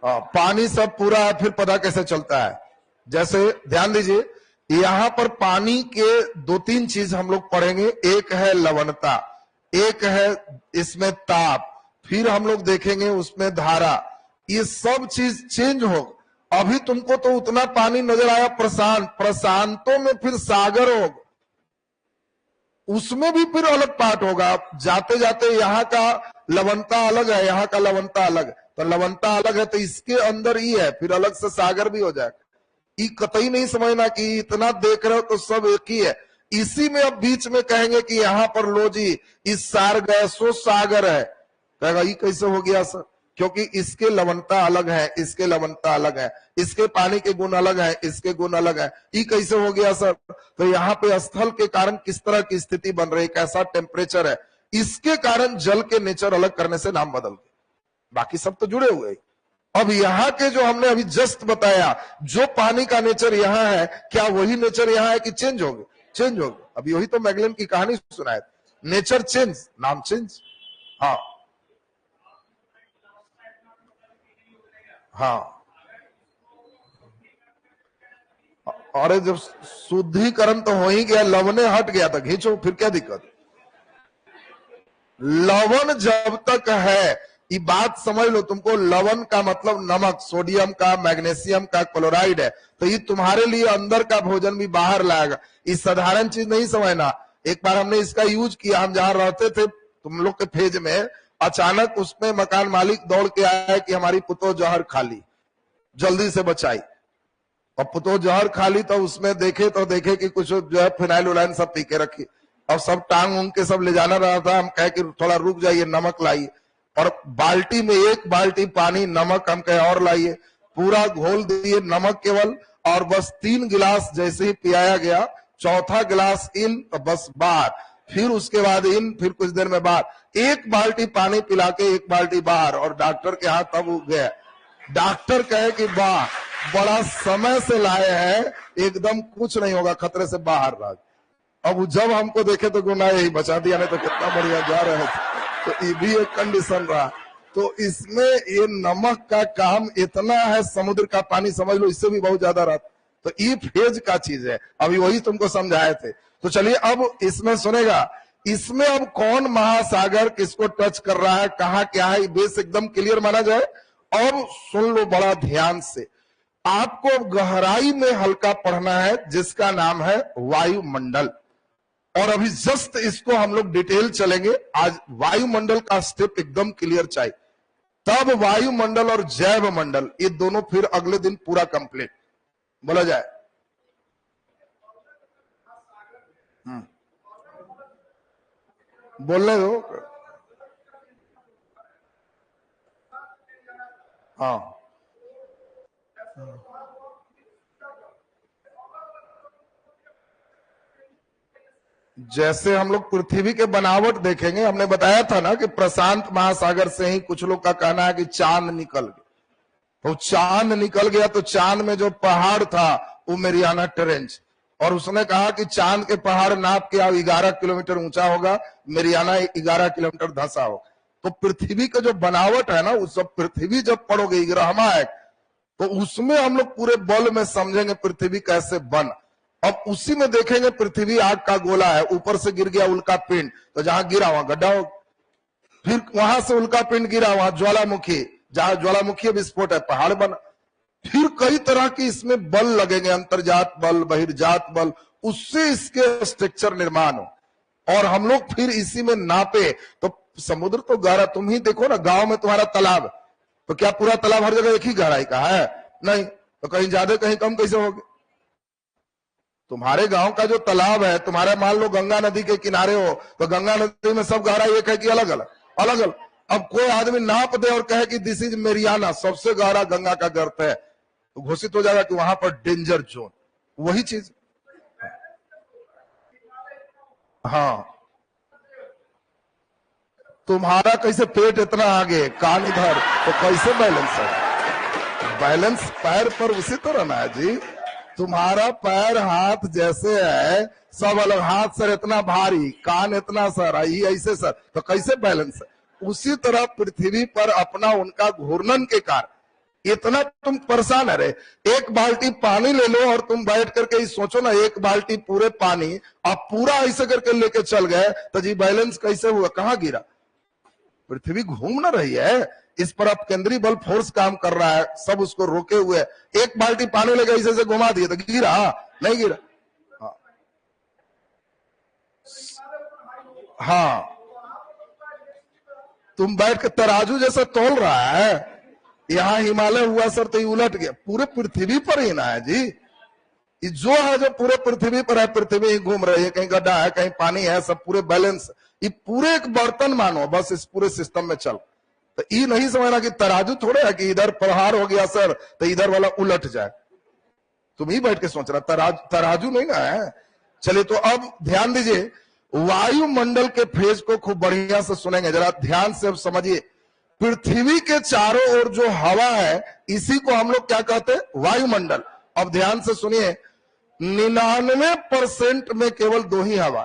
पानी सब पूरा है, फिर पता कैसे चलता है? जैसे ध्यान दीजिए, यहां पर पानी के 2-3 चीज हम लोग पढ़ेंगे। एक है लवणता, एक है इसमें ताप, फिर हम लोग देखेंगे उसमें धारा। ये सब चीज चेंज हो। अभी तुमको तो उतना पानी नजर आया प्रशांत, प्रशांतों में फिर सागर होगा, उसमें भी फिर अलग पार्ट होगा। जाते जाते यहाँ का लवणता अलग है, यहाँ का लवणता अलग है, तो लवणता अलग है तो इसके अंदर ही है, फिर अलग से सागर भी हो जाएगा। ये कतई नहीं समझना कि इतना देख रहे हो तो सब एक ही है। इसी में अब बीच में कहेंगे कि यहाँ पर लो जी, इस सार गए सो सागर है, कहेगा ये कैसे हो गया सर? क्योंकि इसके लवणता अलग है, इसके लवणता अलग है, इसके पानी के गुण अलग है, इसके गुण अलग है, ये कैसे हो गया सर? तो यहाँ पे स्थल के कारण किस तरह की स्थिति बन रही, कैसा टेम्परेचर है, इसके कारण जल के नेचर अलग करने से नाम बदल गए। बाकी सब तो जुड़े हुए। अब यहाँ के जो हमने अभी जस्ट बताया, जो पानी का नेचर यहाँ है, क्या वही नेचर यहाँ है कि चेंज हो गए? चेंज हो गए। अभी वही तो मैगलन की कहानी सुनाए, नेचर चेंज, नाम चेंज। हाँ हाँ, अरे जब शुद्धिकरण तो हो ही गया, लवणे हट गया था, खींचो, फिर क्या दिक्कत? लवण जब तक है, ये बात समझ लो, तुमको लवण का मतलब नमक, सोडियम का, मैग्नीशियम का, क्लोराइड है, तो ये तुम्हारे लिए अंदर का भोजन भी बाहर लाएगा। ये साधारण चीज नहीं समझना। एक बार हमने इसका यूज किया, हम जहां रहते थे तुम लोग के फेज में, अचानक उसमें मकान मालिक दौड़ के आया कि हमारी पुतो जहर खा ली, जल्दी से बचाई। और पुतो जहर खा ली, तो उसमें देखे कि कुछ जो है फिनाइल उलाइन सब पी के रखी, और सब टांग उंग के सब ले जाना रहा था। हम कहे कि थोड़ा रुक जाइए, नमक लाइए, और बाल्टी में 1 बाल्टी पानी, नमक हम कहे और लाइए, पूरा घोल दिए नमक केवल, और बस 3 गिलास जैसे ही पियाया गया, चौथा गिलास इन तो बस बाहर, फिर उसके बाद इन, फिर कुछ देर में बाहर। 1 बाल्टी पानी पिला के 1 बाल्टी बाहर, और डॉक्टर के हाथ तब उग गया। डॉक्टर कहे कि वाह, बड़ा समय से लाए हैं, एकदम कुछ नहीं होगा, खतरे से बाहर रह। अब जब हमको देखे तो गुना यही बचा दिया, नहीं तो कितना बढ़िया जा रहे थे। तो ये भी एक कंडीशन रहा। तो इसमें ये नमक का काम इतना है, समुद्र का पानी समझ लो इससे भी बहुत ज्यादा रहता। तो ये फेज का चीज है, अभी वही तुमको समझाए थे। तो चलिए अब इसमें सुनेगा, इसमें अब कौन महासागर किसको टच कर रहा है, कहाँ क्या है, बेस एकदम क्लियर माना जाए। अब सुन लो बड़ा ध्यान से, आपको गहराई में हल्का पढ़ना है जिसका नाम है वायुमंडल। और अभी जस्ट इसको हम लोग डिटेल चलेंगे। आज वायुमंडल का स्टेप एकदम क्लियर चाहिए, तब वायुमंडल और जैव मंडल ये दोनों फिर अगले दिन पूरा कंप्लीट बोला जाए। बोलने दो। हाँ, जैसे हम लोग पृथ्वी के बनावट देखेंगे, हमने बताया था ना कि प्रशांत महासागर से ही कुछ लोग का कहना है कि चांद निकल गया। तो चांद निकल गया तो चांद में जो पहाड़ था वो मेरियाना ट्रेंच, और उसने कहा कि चांद के पहाड़ नाप के 11 किलोमीटर ऊंचा होगा, मेरियाना 11 किलोमीटर धंसा होगा। तो पृथ्वी का जो बनावट है ना, वो सब पृथ्वी जब पढ़ोगे ग्रहमा है, तो उसमें हम लोग पूरे बल में समझेंगे पृथ्वी कैसे बन। अब उसी में देखेंगे पृथ्वी आग का गोला है, ऊपर से गिर गया उल्का पिंड, तो जहां गिरा वहां गड्ढा हो, फिर वहां से उल्का पिंड गिरा वहां ज्वालामुखी, जहां ज्वालामुखी विस्फोट है पहाड़ बना। फिर कई तरह के इसमें बल लगेंगे, अंतर्जात बल, बहिर्जात बल, उससे इसके स्ट्रक्चर निर्माण हो। और हम लोग फिर इसी में नापे। तो समुद्र तो गहरा, तुम ही देखो ना, गांव में तुम्हारा तालाब, तो क्या पूरा तालाब हर जगह एक ही गहराई का है? नहीं, तो कहीं ज्यादा कहीं कम कैसे होगी? तुम्हारे गांव का जो तालाब है, तुम्हारे मान लो गंगा नदी के किनारे हो, तो गंगा नदी में सब गहराई एक है कि अलग अलग? अलग अलग। अब कोई आदमी नाप दे और कहे कि दिस इज मेरियाना, सबसे गहरा गंगा का गर्त है, तो घोषित हो जाएगा कि वहां पर डेंजर जोन। वही चीज। हाँ, तुम्हारा कैसे पेट इतना आगे, कान इधर, तो कैसे बैलेंस है? बैलेंस पैर पर उसी तरह ना है जी। तुम्हारा पैर हाथ जैसे है, सब अलग, हाथ सर इतना भारी, कान इतना सर, ये ऐसे सर, तो कैसे बैलेंस है? उसी तरह पृथ्वी पर अपना उनका घूर्णन के कारण इतना तुम परेशान है रे। एक बाल्टी पानी ले लो और तुम बैठ करके ही सोचो ना, एक बाल्टी पूरे पानी आप पूरा ऐसे करके लेके चल गए, तो जी बैलेंस कैसे हुआ, कहां गिरा? पृथ्वी घूम ना रही है, इस पर अब केंद्रीय बल फोर्स काम कर रहा है, सब उसको रोके हुए। एक बाल्टी पानी लेके ऐसे से घुमा दिए तो गिरा? नहीं गिरा। हाँ, तुम बैठ के तराजू जैसा तोल रहा है, यहाँ हिमालय हुआ सर तो ये उलट गया, पूरे पृथ्वी पर ही ना है जी। ये जो है जो पूरे पृथ्वी पर है, पृथ्वी ही घूम रही है, कहीं गड्ढा है कहीं पानी है, सब पूरे बैलेंस। ये पूरे एक बर्तन मानो, बस इस पूरे सिस्टम में चल। तो ये नहीं समझना कि तराजू थोड़े है कि इधर प्रहार हो गया सर तो इधर वाला उलट जाए। तुम ही बैठ के सोच रहा, तराजू नहीं ना है। चलिए, तो अब ध्यान दीजिए, वायुमंडल के फेज को खूब बढ़िया से सुनेंगे, जरा ध्यान से अब समझिए। पृथ्वी के चारों ओर जो हवा है, इसी को हम लोग क्या कहते हैं? वायुमंडल। अब ध्यान से सुनिए, 99% में केवल 2 ही हवा।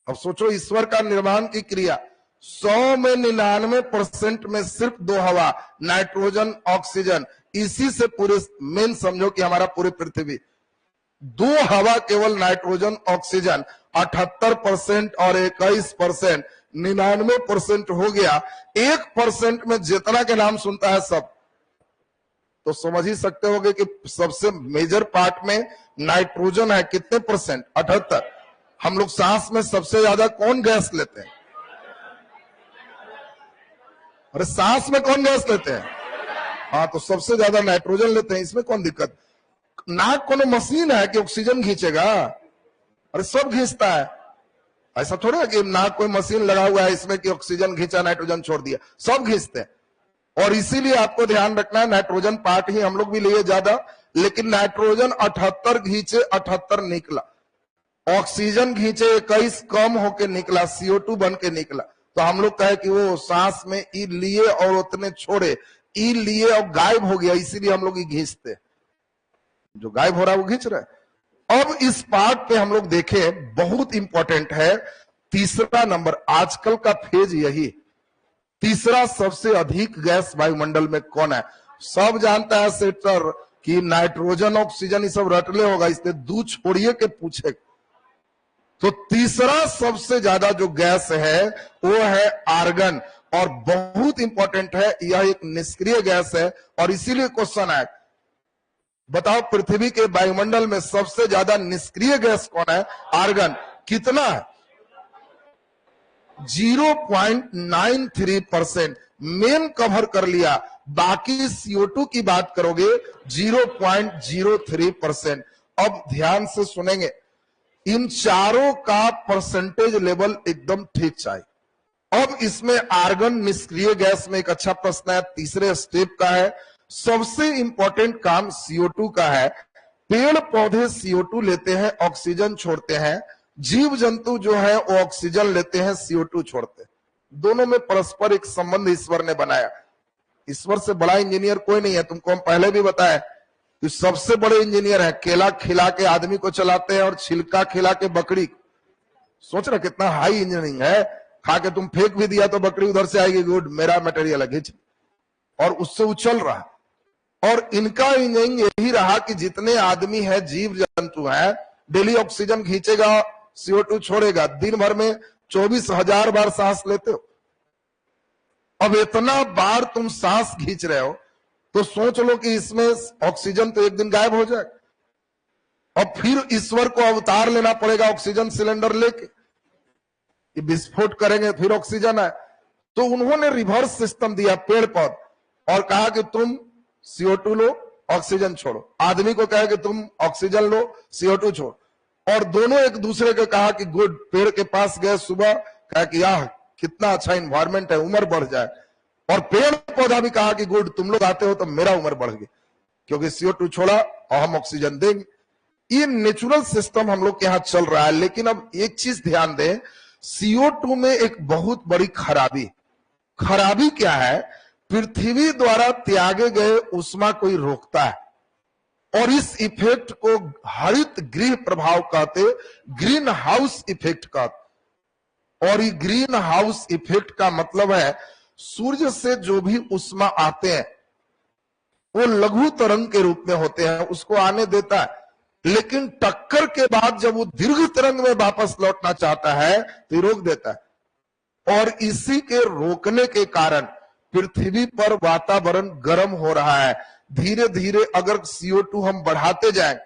अब सोचो ईश्वर का निर्माण की क्रिया, 100 में 99% में सिर्फ 2 हवा, नाइट्रोजन ऑक्सीजन, इसी से पूरे मेन समझो कि हमारा पूरी पृथ्वी 2 हवा केवल नाइट्रोजन ऑक्सीजन, 78% और 21%, 99% हो गया। 1% में जितना के नाम सुनता है सब, तो समझ ही सकते होगे कि सबसे मेजर पार्ट में नाइट्रोजन है। कितने परसेंट? 78। हम लोग सांस में सबसे ज्यादा कौन गैस लेते हैं? अरे सांस में कौन गैस लेते हैं? हाँ, तो सबसे ज्यादा नाइट्रोजन लेते हैं, इसमें कौन दिक्कत? नाक कोनो मशीन है कि ऑक्सीजन खींचेगा? अरे सब खींचता है, ऐसा थोड़ा है कि नाक कोई मशीन लगा हुआ है इसमें कि ऑक्सीजन खींचा नाइट्रोजन छोड़ दिया, सब खींचते हैं। और इसीलिए आपको ध्यान रखना है, नाइट्रोजन पार्ट ही हम लोग भी लिए ज्यादा, लेकिन नाइट्रोजन 78 खींचे 78 निकला, ऑक्सीजन खींचे 21 कम होके निकला, CO2 बन के निकला। तो हम लोग कहे कि वो सांस में ई लिए और उतने छोड़े, ई लिए और गायब हो गया, इसीलिए हम लोग खींचते, जो गायब हो रहा है वो खींच रहा है। अब इस पार्ट पे हम लोग देखें, बहुत इंपॉर्टेंट है, तीसरा नंबर, आजकल का फेज यही। तीसरा सबसे अधिक गैस वायुमंडल में कौन है? सब जानता है सेटर कि नाइट्रोजन, ऑक्सीजन ये सब रटले होगा, इसलिए दू छोड़िए के पूछे। तो तीसरा सबसे ज्यादा जो गैस है वो है आर्गन, और बहुत इंपॉर्टेंट है, यह एक निष्क्रिय गैस है। और इसीलिए क्वेश्चन है, बताओ पृथ्वी के वायुमंडल में सबसे ज्यादा निष्क्रिय गैस कौन है? आर्गन। कितना है? 0.93%। मेन कवर कर लिया, बाकी CO2 की बात करोगे 0.03%। अब ध्यान से सुनेंगे, इन चारों का परसेंटेज लेवल एकदम ठीक चाहिए। अब इसमें आर्गन निष्क्रिय गैस में एक अच्छा प्रश्न है, तीसरे स्टेप का है। सबसे इंपॉर्टेंट काम CO2 का है। पेड़ पौधे CO2 लेते हैं, ऑक्सीजन छोड़ते हैं। जीव जंतु जो है वो ऑक्सीजन लेते हैं, CO2 छोड़ते हैं। दोनों में परस्पर एक संबंध ईश्वर ने बनाया। ईश्वर से बड़ा इंजीनियर कोई नहीं है, तुमको हम पहले भी बताया कि सबसे बड़े इंजीनियर है। केला खिला के आदमी को चलाते हैं और छिलका खिला के बकरी। सोच रहा कितना हाई इंजीनियरिंग है। खा के तुम फेंक भी दिया तो बकरी उधर से आएगी, गुड, मेरा मटेरियल है, घिंच, और उससे उछल रहा। और इनका इंजीनियरिंग यही रहा कि जितने आदमी है, जीव जंतु है, डेली ऑक्सीजन खींचेगा, CO2 छोड़ेगा। दिन भर में 24,000 बार सांस लेते हो। अब इतना बार तुम सांस खींच रहे हो तो सोच लो कि इसमें ऑक्सीजन तो एक दिन गायब हो जाए। अब फिर ईश्वर को अवतार लेना पड़ेगा ऑक्सीजन सिलेंडर लेके, विस्फोट करेंगे फिर ऑक्सीजन है। तो उन्होंने रिवर्स सिस्टम दिया पेड़ पौध, और कहा कि तुम CO2 लो, ऑक्सीजन छोड़ो। आदमी को कहा कि तुम ऑक्सीजन लो, CO2 छोड़ो। और दोनों एक दूसरे को कहा कि गुड, पेड़ के पास गए सुबह, कहा कि यार कितना अच्छा इन्वायरमेंट है, उम्र बढ़ जाए। और पेड़ पौधा भी कहा कि गुड, तुम लोग आते हो तो मेरा उम्र बढ़ गई, क्योंकि CO2 छोड़ा और हम ऑक्सीजन देंगे। ये नेचुरल सिस्टम हम लोग के यहाँ चल रहा है। लेकिन अब एक चीज ध्यान दें, CO2 में एक बहुत बड़ी खराबी क्या है? पृथ्वी द्वारा त्यागे गए उष्मा कोई रोकता है, और इस इफेक्ट को हरित गृह प्रभाव कहते, ग्रीन हाउस इफेक्ट कहते। और ये ग्रीन हाउस इफेक्ट का मतलब है, सूर्य से जो भी उष्मा आते हैं वो लघु तरंग के रूप में होते हैं, उसको आने देता है। लेकिन टक्कर के बाद जब वो दीर्घ तरंग में वापस लौटना चाहता है तो रोक देता है। और इसी के रोकने के कारण पृथ्वी पर वातावरण गर्म हो रहा है। धीरे धीरे अगर CO2 हम बढ़ाते जाएं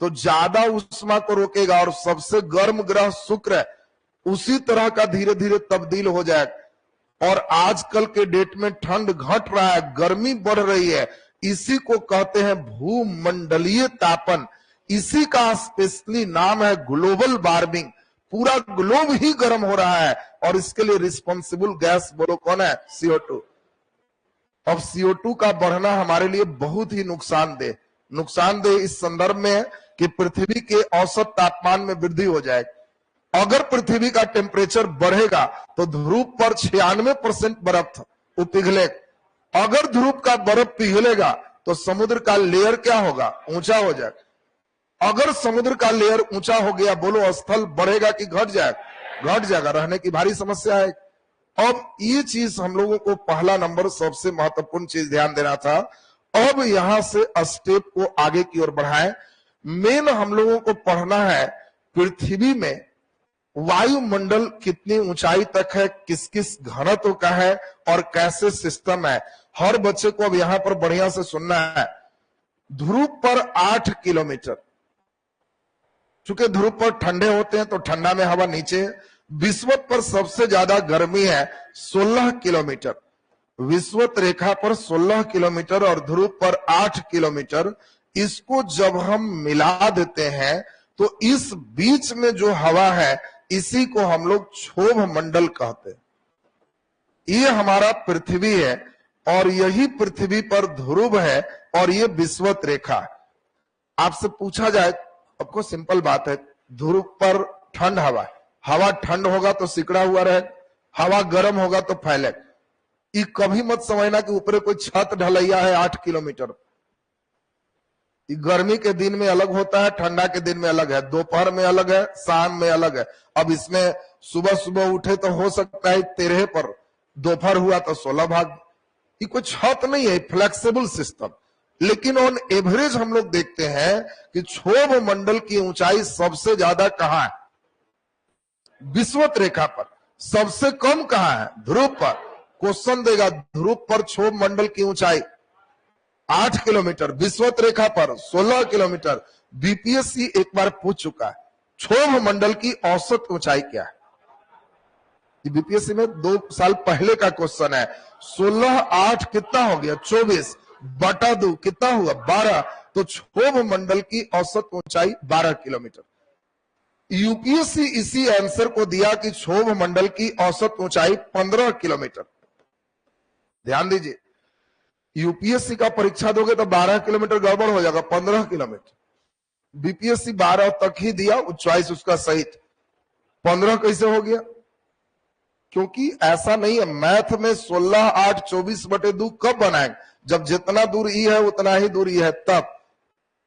तो ज्यादा उष्मा को रोकेगा, और सबसे गर्म ग्रह शुक्र है, उसी तरह का धीरे धीरे तब्दील हो जाएगा। और आजकल के डेट में ठंड घट रहा है, गर्मी बढ़ रही है। इसी को कहते हैं भूमंडलीय तापन। इसी का स्पेशली नाम है ग्लोबल वार्मिंग। पूरा ग्लोब ही गर्म हो रहा है, और इसके लिए रिस्पॉन्सिबल गैस बोलो कौन है? CO2। अब CO2 का बढ़ना हमारे लिए बहुत ही नुकसानदेह इस संदर्भ में है कि पृथ्वी के औसत तापमान में वृद्धि हो जाएगी। अगर पृथ्वी का टेम्परेचर बढ़ेगा तो ध्रुव पर 96% बर्फ वो पिघलेगा। अगर ध्रुव का बर्फ पिघलेगा तो समुद्र का लेयर क्या होगा? ऊंचा हो जाएगा। अगर समुद्र का लेयर ऊंचा हो गया, बोलो स्थल बढ़ेगा कि घट जाएगा? घट जाएगा, रहने की भारी समस्या है। अब ये चीज हम लोगों को पहला नंबर सबसे महत्वपूर्ण चीज ध्यान देना था। अब यहां से स्टेप को आगे की ओर बढ़ाएं। मेन हम लोगों को पढ़ना है पृथ्वी में वायुमंडल कितनी ऊंचाई तक है, किस किस घनत्व का है और कैसे सिस्टम है। हर बच्चे को अब यहां पर बढ़िया से सुनना है। ध्रुव पर 8 किलोमीटर, चूंकि ध्रुव पर ठंडे होते हैं तो ठंडा में हवा नीचे है। विषुवत पर सबसे ज्यादा गर्मी है 16 किलोमीटर, विषुवत रेखा पर 16 किलोमीटर और ध्रुव पर 8 किलोमीटर। इसको जब हम मिला देते हैं तो इस बीच में जो हवा है इसी को हम लोग क्षोभ मंडल कहते हैं। ये हमारा पृथ्वी है और यही पृथ्वी पर ध्रुव है और ये विषुवत रेखा है। आपसे पूछा जाए, आपको सिंपल बात है, ध्रुव पर ठंड हवा ठंड होगा तो सिकड़ा हुआ रहेगा, हवा गर्म होगा तो फैलेगा। ये कभी मत समझना कि ऊपर कोई छत ढलैया है 8 किलोमीटर। गर्मी के दिन में अलग होता है, ठंडा के दिन में अलग है, दोपहर में अलग है, शाम में अलग है। अब इसमें सुबह सुबह उठे तो हो सकता है 13 पर दोपहर हुआ तो 16 भाग। ये कोई छत नहीं है, फ्लेक्सिबल सिस्टम। लेकिन ऑन एवरेज हम लोग देखते हैं कि क्षोभ मंडल की ऊंचाई सबसे ज्यादा कहां है? विषुवत रेखा पर। सबसे कम कहां है? ध्रुव पर। क्वेश्चन देगा ध्रुव पर क्षोभ मंडल की ऊंचाई 8 किलोमीटर, विषुवत रेखा पर 16 किलोमीटर। बीपीएससी एक बार पूछ चुका है क्षोभ मंडल की औसत ऊंचाई क्या है। बीपीएससी में 2 साल पहले का क्वेश्चन है। 16 8 कितना हो गया? 24 बटा 2 कितना हुआ? 12। तो क्षोभ मंडल की औसत ऊंचाई 12 किलोमीटर। यूपीएससी इसी आंसर को दिया कि क्षोभ मंडल की औसत ऊंचाई 15 किलोमीटर। ध्यान दीजिए, यूपीएससी का परीक्षा दोगे तो 12 किलोमीटर गड़बड़ हो जाएगा, 15 किलोमीटर। बीपीएससी 12 तक ही दिया, चॉइस उसका सही। 15 कैसे हो गया? क्योंकि ऐसा नहीं है मैथ में 16 8 24 बटे 2 कब बनाएंगे? जब जितना दूर ई है उतना ही दूर ई है तब।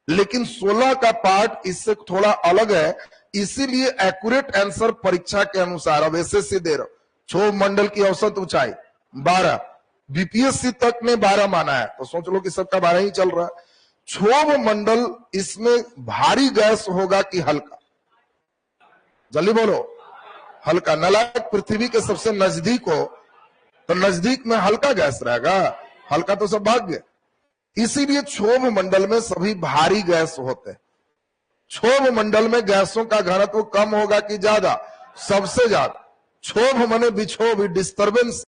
लेकिन 16 का पार्ट इससे थोड़ा अलग है, इसीलिए एक्यूरेट आंसर परीक्षा के अनुसार अब एसएससी दे रहा क्षोभ मंडल की औसत ऊंचाई 12, बीपीएससी तक ने 12 माना है, तो सोच लो कि सबका 12 ही चल रहा है। क्षोभ मंडल इसमें भारी गैस होगा कि हल्का? जल्दी बोलो। हल्का। नलायक पृथ्वी के सबसे नजदीक हो तो नजदीक में हल्का गैस रहेगा, हल्का तो सब भाग गए। इसीलिए क्षोभ मंडल में सभी भारी गैस होते हैं। क्षोभ मंडल में गैसों का घनत्व कम होगा कि ज्यादा? सबसे ज्यादा। क्षोभ माने विक्षोभ, डिस्टर्बेंस।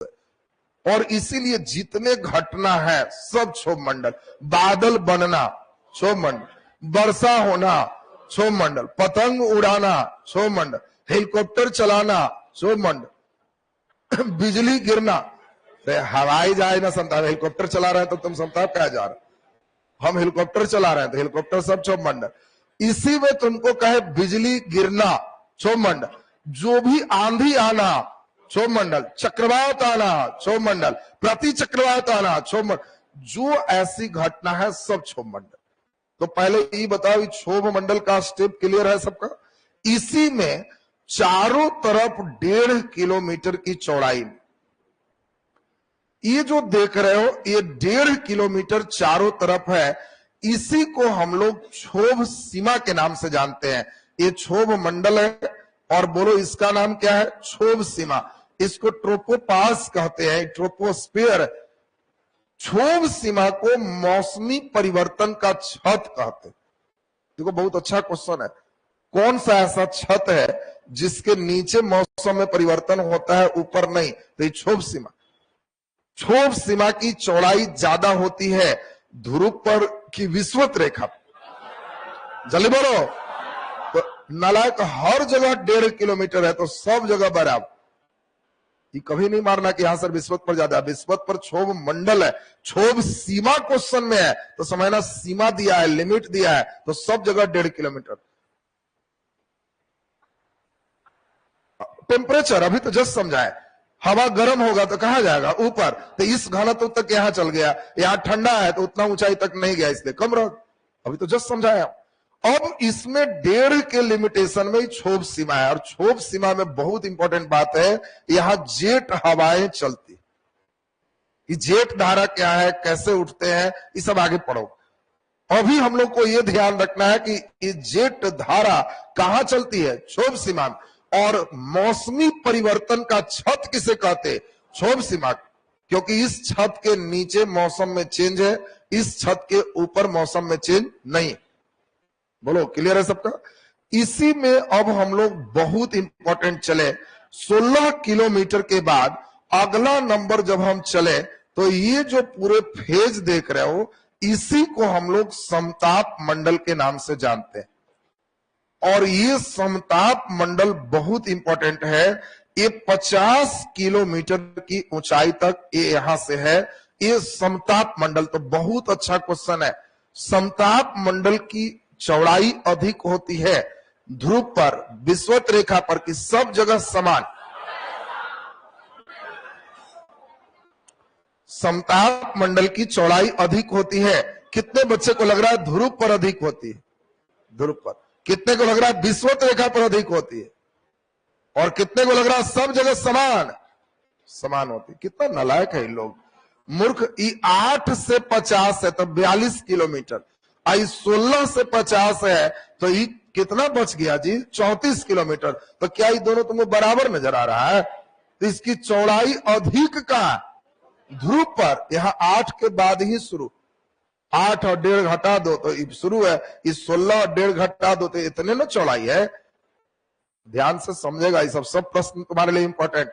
और इसीलिए जितने घटना है सब क्षोभ मंडल। बादल बनना क्षोभ मंडल, वर्षा होना क्षोभ मंडल, पतंग उड़ाना क्षोभ मंडल, हेलीकॉप्टर चलाना क्षोभ मंडल, बिजली गिरना। हवाई जहाज ना संताप, हेलीकॉप्टर चला रहे हैं तो तुम संताप क्या जा रहे? हम हेलीकॉप्टर चला रहे हैं तो हेलीकॉप्टर सब क्षोभ मंडल। इसी में तुमको कहे बिजली गिरना क्षोभ मंडल, जो भी आंधी आना क्षोभ मंडल, चक्रवात आना क्षोभ मंडल, प्रति चक्रवात आना क्षोभ मंडल, जो ऐसी घटना है सब क्षोभ मंडल। तो पहले ये बताओ क्षोभ मंडल का स्टेप क्लियर है सबका? इसी में चारों तरफ 1.5 किलोमीटर की चौड़ाई में, ये जो देख रहे हो ये 1.5 किलोमीटर चारों तरफ है। इसी को हम लोग क्षोभ सीमा के नाम से जानते हैं। ये क्षोभ मंडल है और बोलो इसका नाम क्या है? क्षोभ सीमा। इसको ट्रोपोपास कहते हैं, ट्रोपोस्फीयर। क्षोभ सीमा को मौसमी परिवर्तन का छत कहते हैं। देखो बहुत अच्छा क्वेश्चन है, कौन सा ऐसा छत है जिसके नीचे मौसम में परिवर्तन होता है ऊपर नहीं? तो ये क्षोभ सीमा। क्षोभ सीमा की चौड़ाई ज्यादा होती है ध्रुव पर की विषुवत रेखा। जल्दी बोलो। तो नालायक हर जगह 1.5 किलोमीटर है तो सब जगह बराबर। ये कभी नहीं मारना कि यहां सर विषुवत पर ज्यादा, विषुवत पर क्षोभ मंडल है। क्षोभ सीमा क्वेश्चन में है तो समझना सीमा दिया है, लिमिट दिया है, तो सब जगह 1.5 किलोमीटर। टेम्परेचर अभी तो जस्ट समझाए, हवा गर्म होगा तो कहां जाएगा? ऊपर। तो इस घनत्व तक यहां चल गया, यहां ठंडा है तो उतना ऊंचाई तक नहीं गया, इसलिए कम रह। अभी तो जस्ट समझाया। अब इसमें 1.5 के लिमिटेशन में क्षोभ सीमा है, और क्षोभ सीमा में बहुत इंपॉर्टेंट बात है, यहां जेट हवाएं चलती। ये जेट धारा क्या है, कैसे उठते हैं, ये सब आगे पढ़ो। अभी हम लोग को यह ध्यान रखना है कि ये जेट धारा कहां चलती है? क्षोभ सीमा में। और मौसमी परिवर्तन का छत किसे कहते? क्षोभ सीमा। क्योंकि इस छत के नीचे मौसम में चेंज है, इस छत के ऊपर मौसम में चेंज नहीं। बोलो क्लियर है सबका? इसी में अब हम लोग बहुत इंपॉर्टेंट चले, 16 किलोमीटर के बाद अगला नंबर जब हम चले तो ये जो पूरे फेज देख रहे हो इसी को हम लोग समताप मंडल के नाम से जानते हैं। और ये समताप मंडल बहुत इंपॉर्टेंट है। ये 50 किलोमीटर की ऊंचाई तक ये यहां से है, ये समताप मंडल। तो बहुत अच्छा क्वेश्चन है। समताप मंडल की चौड़ाई अधिक होती है ध्रुव पर, विषुवत रेखा पर की सब जगह समान। समताप मंडल की चौड़ाई अधिक होती है। कितने बच्चे को लग रहा है ध्रुव पर अधिक होती है? ध्रुव पर। कितने को लग रहा है विषुवत रेखा पर अधिक होती है? और कितने को लग रहा है सब जगह समान? समान होती। कितना नालायक है ये लोग, मूर्ख। 8 से 50 है तो 42 किलोमीटर, आई 16 से 50 है तो ये कितना बच गया जी, 34 किलोमीटर। तो क्या ये दोनों तुमको बराबर नजर आ रहा है? तो इसकी चौड़ाई अधिक कहां, ध्रुव पर। यहां 8 के बाद ही शुरू, 8 और 1.5 घटा दो तो शुरू है, इस 16 और 1.5 घटा दो तो इतने ना चौड़ाई है। ध्यान से समझेगा, ये सब प्रश्न तुम्हारे लिए इंपॉर्टेंट।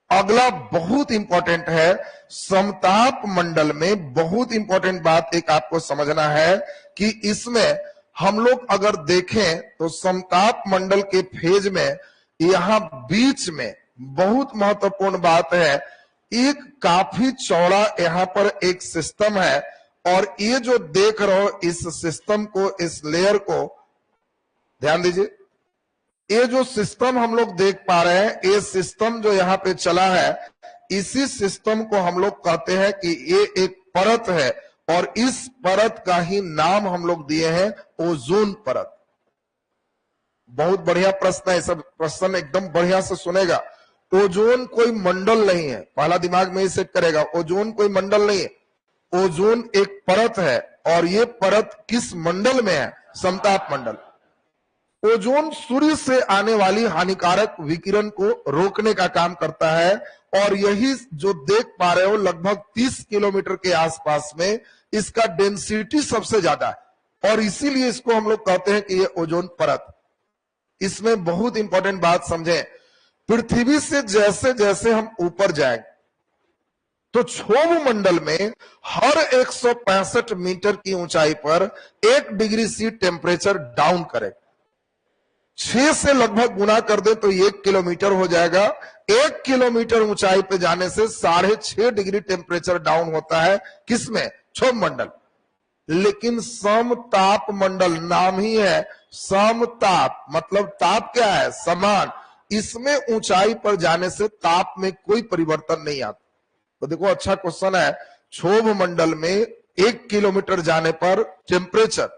अगला बहुत इंपॉर्टेंट है, समताप मंडल में बहुत इंपॉर्टेंट बात एक आपको समझना है कि इसमें हम लोग अगर देखें तो समताप मंडल के फेज में यहां बीच में बहुत महत्वपूर्ण बात है, एक काफी चौड़ा यहां पर एक सिस्टम है, और ये जो देख रहे हो इस सिस्टम को, इस लेयर को ध्यान दीजिए, ये जो सिस्टम हम लोग देख पा रहे हैं, ये सिस्टम जो यहाँ पे चला है, इसी सिस्टम को हम लोग कहते हैं कि ये एक परत है, और इस परत का ही नाम हम लोग दिए हैं ओजोन परत। बहुत बढ़िया प्रश्न है, सब प्रश्न एकदम बढ़िया से सुनेगा। ओजोन कोई मंडल नहीं है, पहला दिमाग में सेट करेगा, ओजोन कोई मंडल नहीं है, ओजोन एक परत है। और ये परत किस मंडल में है? समताप मंडल। ओजोन सूर्य से आने वाली हानिकारक विकिरण को रोकने का काम करता है, और यही जो देख पा रहे हो लगभग 30 किलोमीटर के आसपास में इसका डेंसिटी सबसे ज्यादा है, और इसीलिए इसको हम लोग कहते हैं कि ये ओजोन परत। इसमें बहुत इंपॉर्टेंट बात समझें, पृथ्वी से जैसे जैसे हम ऊपर जाएंगे तो क्षोभ मंडल में हर 165 मीटर की ऊंचाई पर 1 डिग्री सी टेम्परेचर डाउन करेगा। 6 से लगभग गुना कर दे तो 1 किलोमीटर हो जाएगा। 1 किलोमीटर ऊंचाई पे जाने से 6.5 डिग्री टेम्परेचर डाउन होता है, किसमें? क्षोभ मंडल। लेकिन समताप मंडल, नाम ही है समताप, मतलब ताप क्या है? समान। इसमें ऊंचाई पर जाने से ताप में कोई परिवर्तन नहीं आता। तो देखो अच्छा क्वेश्चन है, क्षोभ मंडल में 1 किलोमीटर जाने पर टेम्परेचर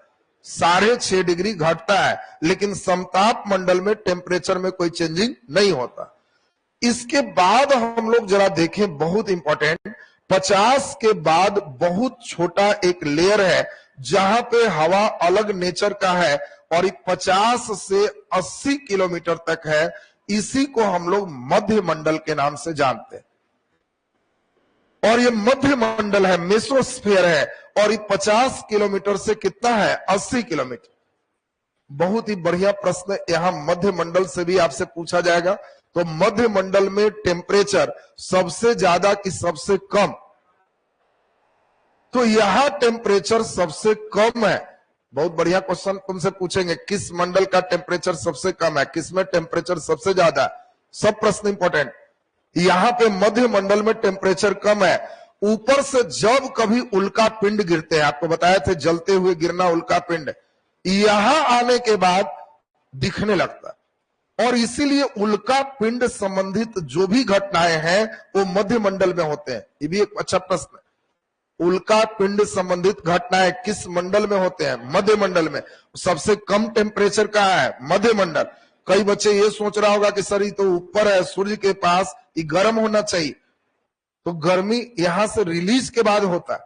6.5 डिग्री घटता है, लेकिन समताप मंडल में टेम्परेचर में कोई चेंजिंग नहीं होता। इसके बाद हम लोग जरा देखें, बहुत इंपॉर्टेंट, 50 के बाद बहुत छोटा एक लेयर है जहां पे हवा अलग नेचर का है, और 50 से 80 किलोमीटर तक है। इसी को हम लोग मध्य मंडल के नाम से जानते हैं, और ये मध्य मंडल है, मेसोस्फीयर है, और ये 50 किलोमीटर से कितना है? 80 किलोमीटर। बहुत ही बढ़िया प्रश्न यहां मध्य मंडल से भी आपसे पूछा जाएगा। तो मध्य मंडल में टेम्परेचर सबसे ज्यादा कि सबसे कम? तो यहां टेम्परेचर सबसे कम है। बहुत बढ़िया क्वेश्चन तुमसे पूछेंगे, किस मंडल का टेम्परेचर सबसे कम है, किसमें टेम्परेचर सबसे ज्यादा है? सब प्रश्न इंपॉर्टेंट। यहां पे मध्य मंडल में टेम्परेचर कम है। ऊपर से जब कभी उल्का पिंड गिरते हैं, आपको बताया थे जलते हुए गिरना उल्का पिंड, यहां आने के बाद दिखने लगता है, और इसीलिए उल्का पिंड संबंधित जो भी घटनाएं हैं वो मध्य मंडल में होते हैं। ये भी एक अच्छा प्रश्न है, उल्का पिंड संबंधित घटनाएं किस मंडल में होते हैं? मध्य मंडल में। सबसे कम टेम्परेचर कहां है? मध्य मंडल। कई बच्चे ये सोच रहा होगा कि सर ये तो ऊपर है सूर्य के पास, ये गर्म होना चाहिए। तो गर्मी यहां से रिलीज के बाद होता है,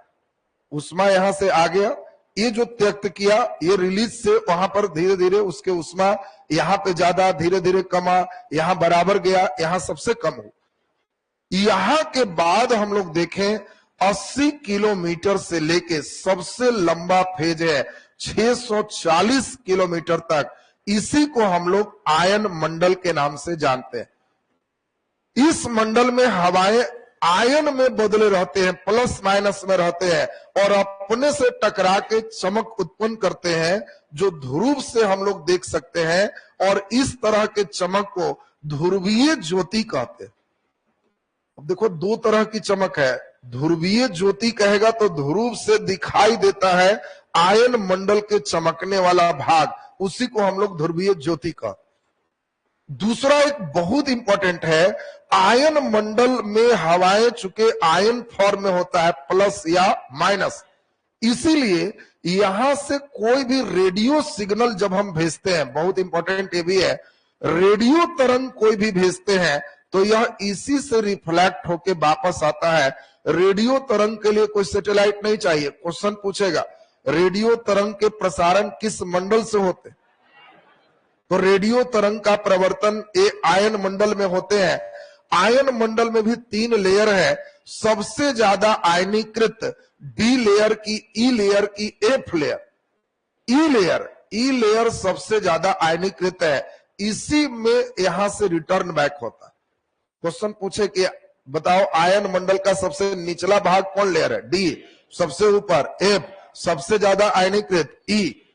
उष्मा यहां से आ गया, ये जो त्यक्त किया ये रिलीज से वहां पर धीरे धीरे उसके उष्मा यहां पे ज्यादा, धीरे धीरे कमा, यहां बराबर गया, यहां सबसे कम हो। यहां के बाद हम लोग देखें 80 किलोमीटर से लेके सबसे लंबा फेज है 640 किलोमीटर तक, इसी को हम लोग आयन मंडल के नाम से जानते हैं। इस मंडल में हवाएं आयन में बदले रहते हैं, प्लस माइनस में रहते हैं, और अपने से टकरा के चमक उत्पन्न करते हैं, जो ध्रुव से हम लोग देख सकते हैं, और इस तरह के चमक को ध्रुवीय ज्योति कहते हैं। अब देखो दो तरह की चमक है, ध्रुवीय ज्योति कहेगा तो ध्रुव से दिखाई देता है आयन मंडल के चमकने वाला भाग, उसी को हम लोग ध्रुवीय ज्योति कहते हैं। दूसरा एक बहुत इंपॉर्टेंट है, आयन मंडल में हवाएं चूंकि आयन फॉर्म में होता है, प्लस या माइनस, इसीलिए यहां से कोई भी रेडियो सिग्नल जब हम भेजते हैं, बहुत इंपॉर्टेंट ये भी है, रेडियो तरंग कोई भी भेजते हैं तो यह इसी से रिफ्लेक्ट होके वापस आता है। रेडियो तरंग के लिए कोई सैटेलाइट नहीं चाहिए। क्वेश्चन पूछेगा रेडियो तरंग के प्रसारण किस मंडल से होते, तो रेडियो तरंग का प्रवर्तन आयन मंडल में होते हैं। आयन मंडल में भी 3 लेयर है। सबसे ज्यादा आयनीकृत डी लेयर की, ई लेयर की, एफ लेयर, ई लेयर सबसे ज्यादा आयनीकृत है। इसी में यहां से रिटर्न बैक होता है। क्वेश्चन पूछे कि बताओ आयन मंडल का सबसे निचला भाग कौन लेयर है, डी, सबसे ऊपर एफ, सबसे ज्यादा आयनीकृत ई।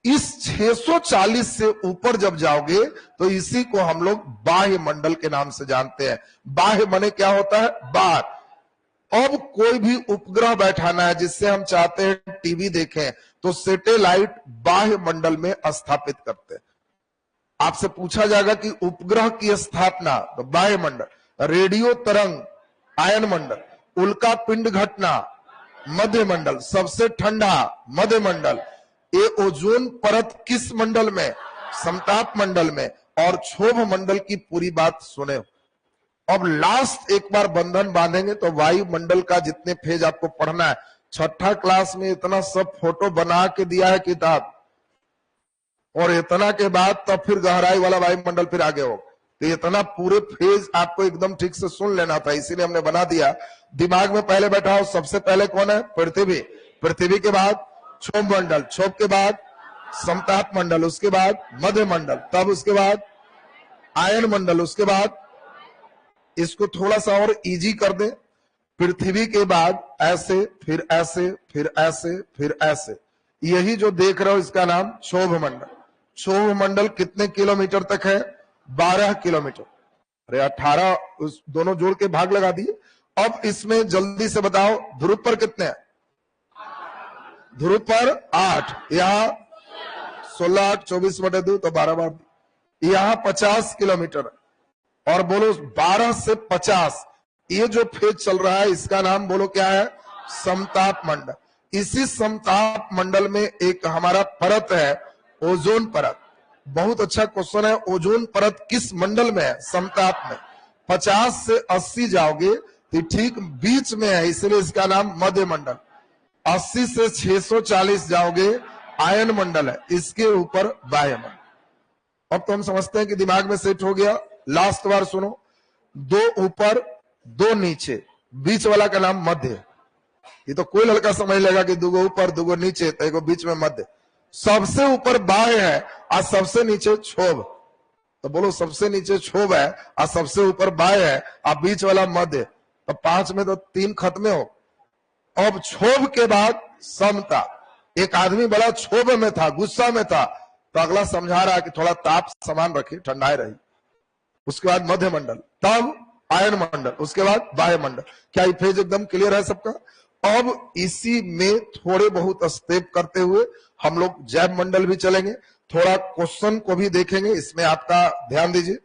इस 640 से ऊपर जब जाओगे तो इसी को हम लोग बाह्य मंडल के नाम से जानते हैं। बाह्य माने क्या होता है, बाहर। अब कोई भी उपग्रह बैठाना है जिससे हम चाहते हैं टीवी देखें, तो सैटेलाइट बाह्य मंडल में स्थापित करते हैं। आपसे पूछा जाएगा कि उपग्रह की स्थापना, तो बाह्य मंडल। रेडियो तरंग आयन मंडल, उल्का पिंड घटना मध्य मंडल, सबसे ठंडा मध्य मंडल। ये ओजोन परत किस मंडल में, समताप मंडल में। और क्षोभ मंडल की पूरी बात सुने। अब लास्ट एक बार बंधन बांधेंगे तो वायुमंडल का जितने फेज आपको पढ़ना है, 6ठा क्लास में इतना सब फोटो बना के दिया है किताब, और इतना के बाद तब फिर गहराई वाला वायुमंडल फिर आगे हो। तो इतना पूरे फेज आपको एकदम ठीक से सुन लेना था, इसीलिए हमने बना दिया। दिमाग में पहले बैठा हो, सबसे पहले कौन है, पृथ्वी। पृथ्वी के बाद क्षोभ मंडल, क्षोभ के बाद समताप मंडल, उसके बाद मध्य मंडल, तब उसके बाद आयन मंडल, उसके बाद इसको थोड़ा सा और इजी कर दें, पृथ्वी के बाद ऐसे, फिर ऐसे, फिर ऐसे, फिर ऐसे। यही जो देख रहे हो इसका नाम क्षोभ मंडल। क्षोभ मंडल कितने किलोमीटर तक है, 12 किलोमीटर। अरे 18, उस दोनों जोड़ के भाग लगा दिए। अब इसमें जल्दी से बताओ ध्रुव पर कितने हैं, ध्रुव पर 8, यहाँ 16, 8, 24/2 तो 12 बार, यहाँ 50 किलोमीटर। और बोलो 12 से 50, ये जो फेज चल रहा है इसका नाम बोलो क्या है, समताप मंडल। इसी समताप मंडल में एक हमारा परत है, ओजोन परत। बहुत अच्छा क्वेश्चन है, ओजोन परत किस मंडल में है, समताप में। 50 से 80 जाओगे तो ठीक बीच में है, इसलिए इसका नाम मध्य मंडल। 80 से 640 जाओगे आयन मंडल है, इसके ऊपर बाह्य मंडल। अब तो हम समझते हैं कि दिमाग में सेट हो गया। लास्ट बार सुनो, 2 ऊपर 2 नीचे, बीच वाला का नाम मध्य। ये तो कोई लड़का समझ लेगा कि 2 ऊपर 2 नीचे, तो एक बीच में मध्य। सबसे ऊपर बाह्य है और सबसे नीचे क्षोभ, तो बोलो सबसे नीचे क्षोभ है और सबसे ऊपर बाह्य है और बीच वाला मध्य, तो 5 में तो 3 खत्म हो। अब क्षोभ के बाद समता। एक आदमी बड़ा क्षोभ में था, गुस्सा में था, तो अगला समझा रहा है कि थोड़ा ताप समान रखिए, ठंडाए रही। उसके बाद मध्य मंडल, तब आयन मंडल, उसके बाद बाह्य मंडल। क्या ये फेज एकदम क्लियर है सबका? अब इसी में थोड़े बहुत स्टेप करते हुए हम लोग जैव मंडल भी चलेंगे, थोड़ा क्वेश्चन को भी देखेंगे। इसमें आपका ध्यान दीजिए,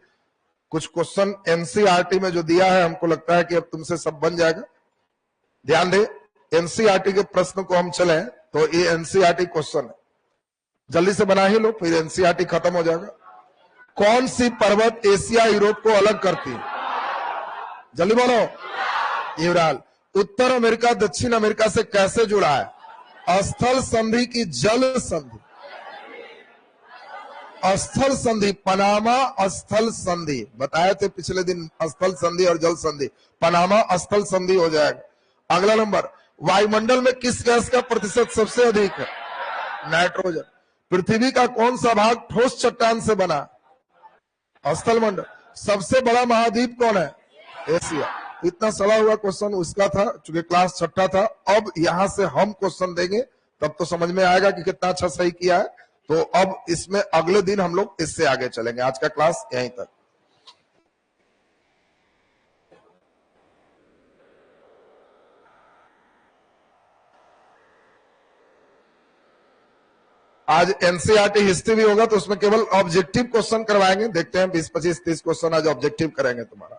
कुछ क्वेश्चन एनसीईआरटी में जो दिया है, हमको लगता है कि अब तुमसे सब बन जाएगा। ध्यान दे, एनसीईआरटी के प्रश्न को हम चले तो ये एनसीईआरटी क्वेश्चन है, जल्दी से बना ही लो, फिर एनसीईआरटी खत्म हो जाएगा। कौन सी पर्वत एशिया यूरोप को अलग करती है, जल्दी बोलो। यूराल। उत्तर अमेरिका दक्षिण अमेरिका से कैसे जुड़ा है, स्थल संधि की जल संधि, स्थल संधि, पनामा स्थल संधि बताए थे पिछले दिन, स्थल संधि और जल संधि, पनामा स्थल संधि हो जाएगा। अगला नंबर, वायुमंडल में किस गैस का प्रतिशत सबसे अधिक है, नाइट्रोजन। पृथ्वी का कौन सा भाग ठोस चट्टान से बना, स्थल मंडल। सबसे बड़ा महाद्वीप कौन है, एशिया। इतना सड़ा हुआ क्वेश्चन उसका था, चूंकि क्लास 6ठा था। अब यहां से हम क्वेश्चन देंगे, तब तो समझ में आएगा कि कितना अच्छा सही किया है। तो अब इसमें अगले दिन हम लोग इससे आगे चलेंगे। आज का क्लास यहीं तक। आज एनसीईआरटी हिस्ट्री भी होगा, तो उसमें केवल ऑब्जेक्टिव क्वेश्चन करवाएंगे। देखते हैं 20, 25, 30 क्वेश्चन आज ऑब्जेक्टिव करेंगे तुम्हारा।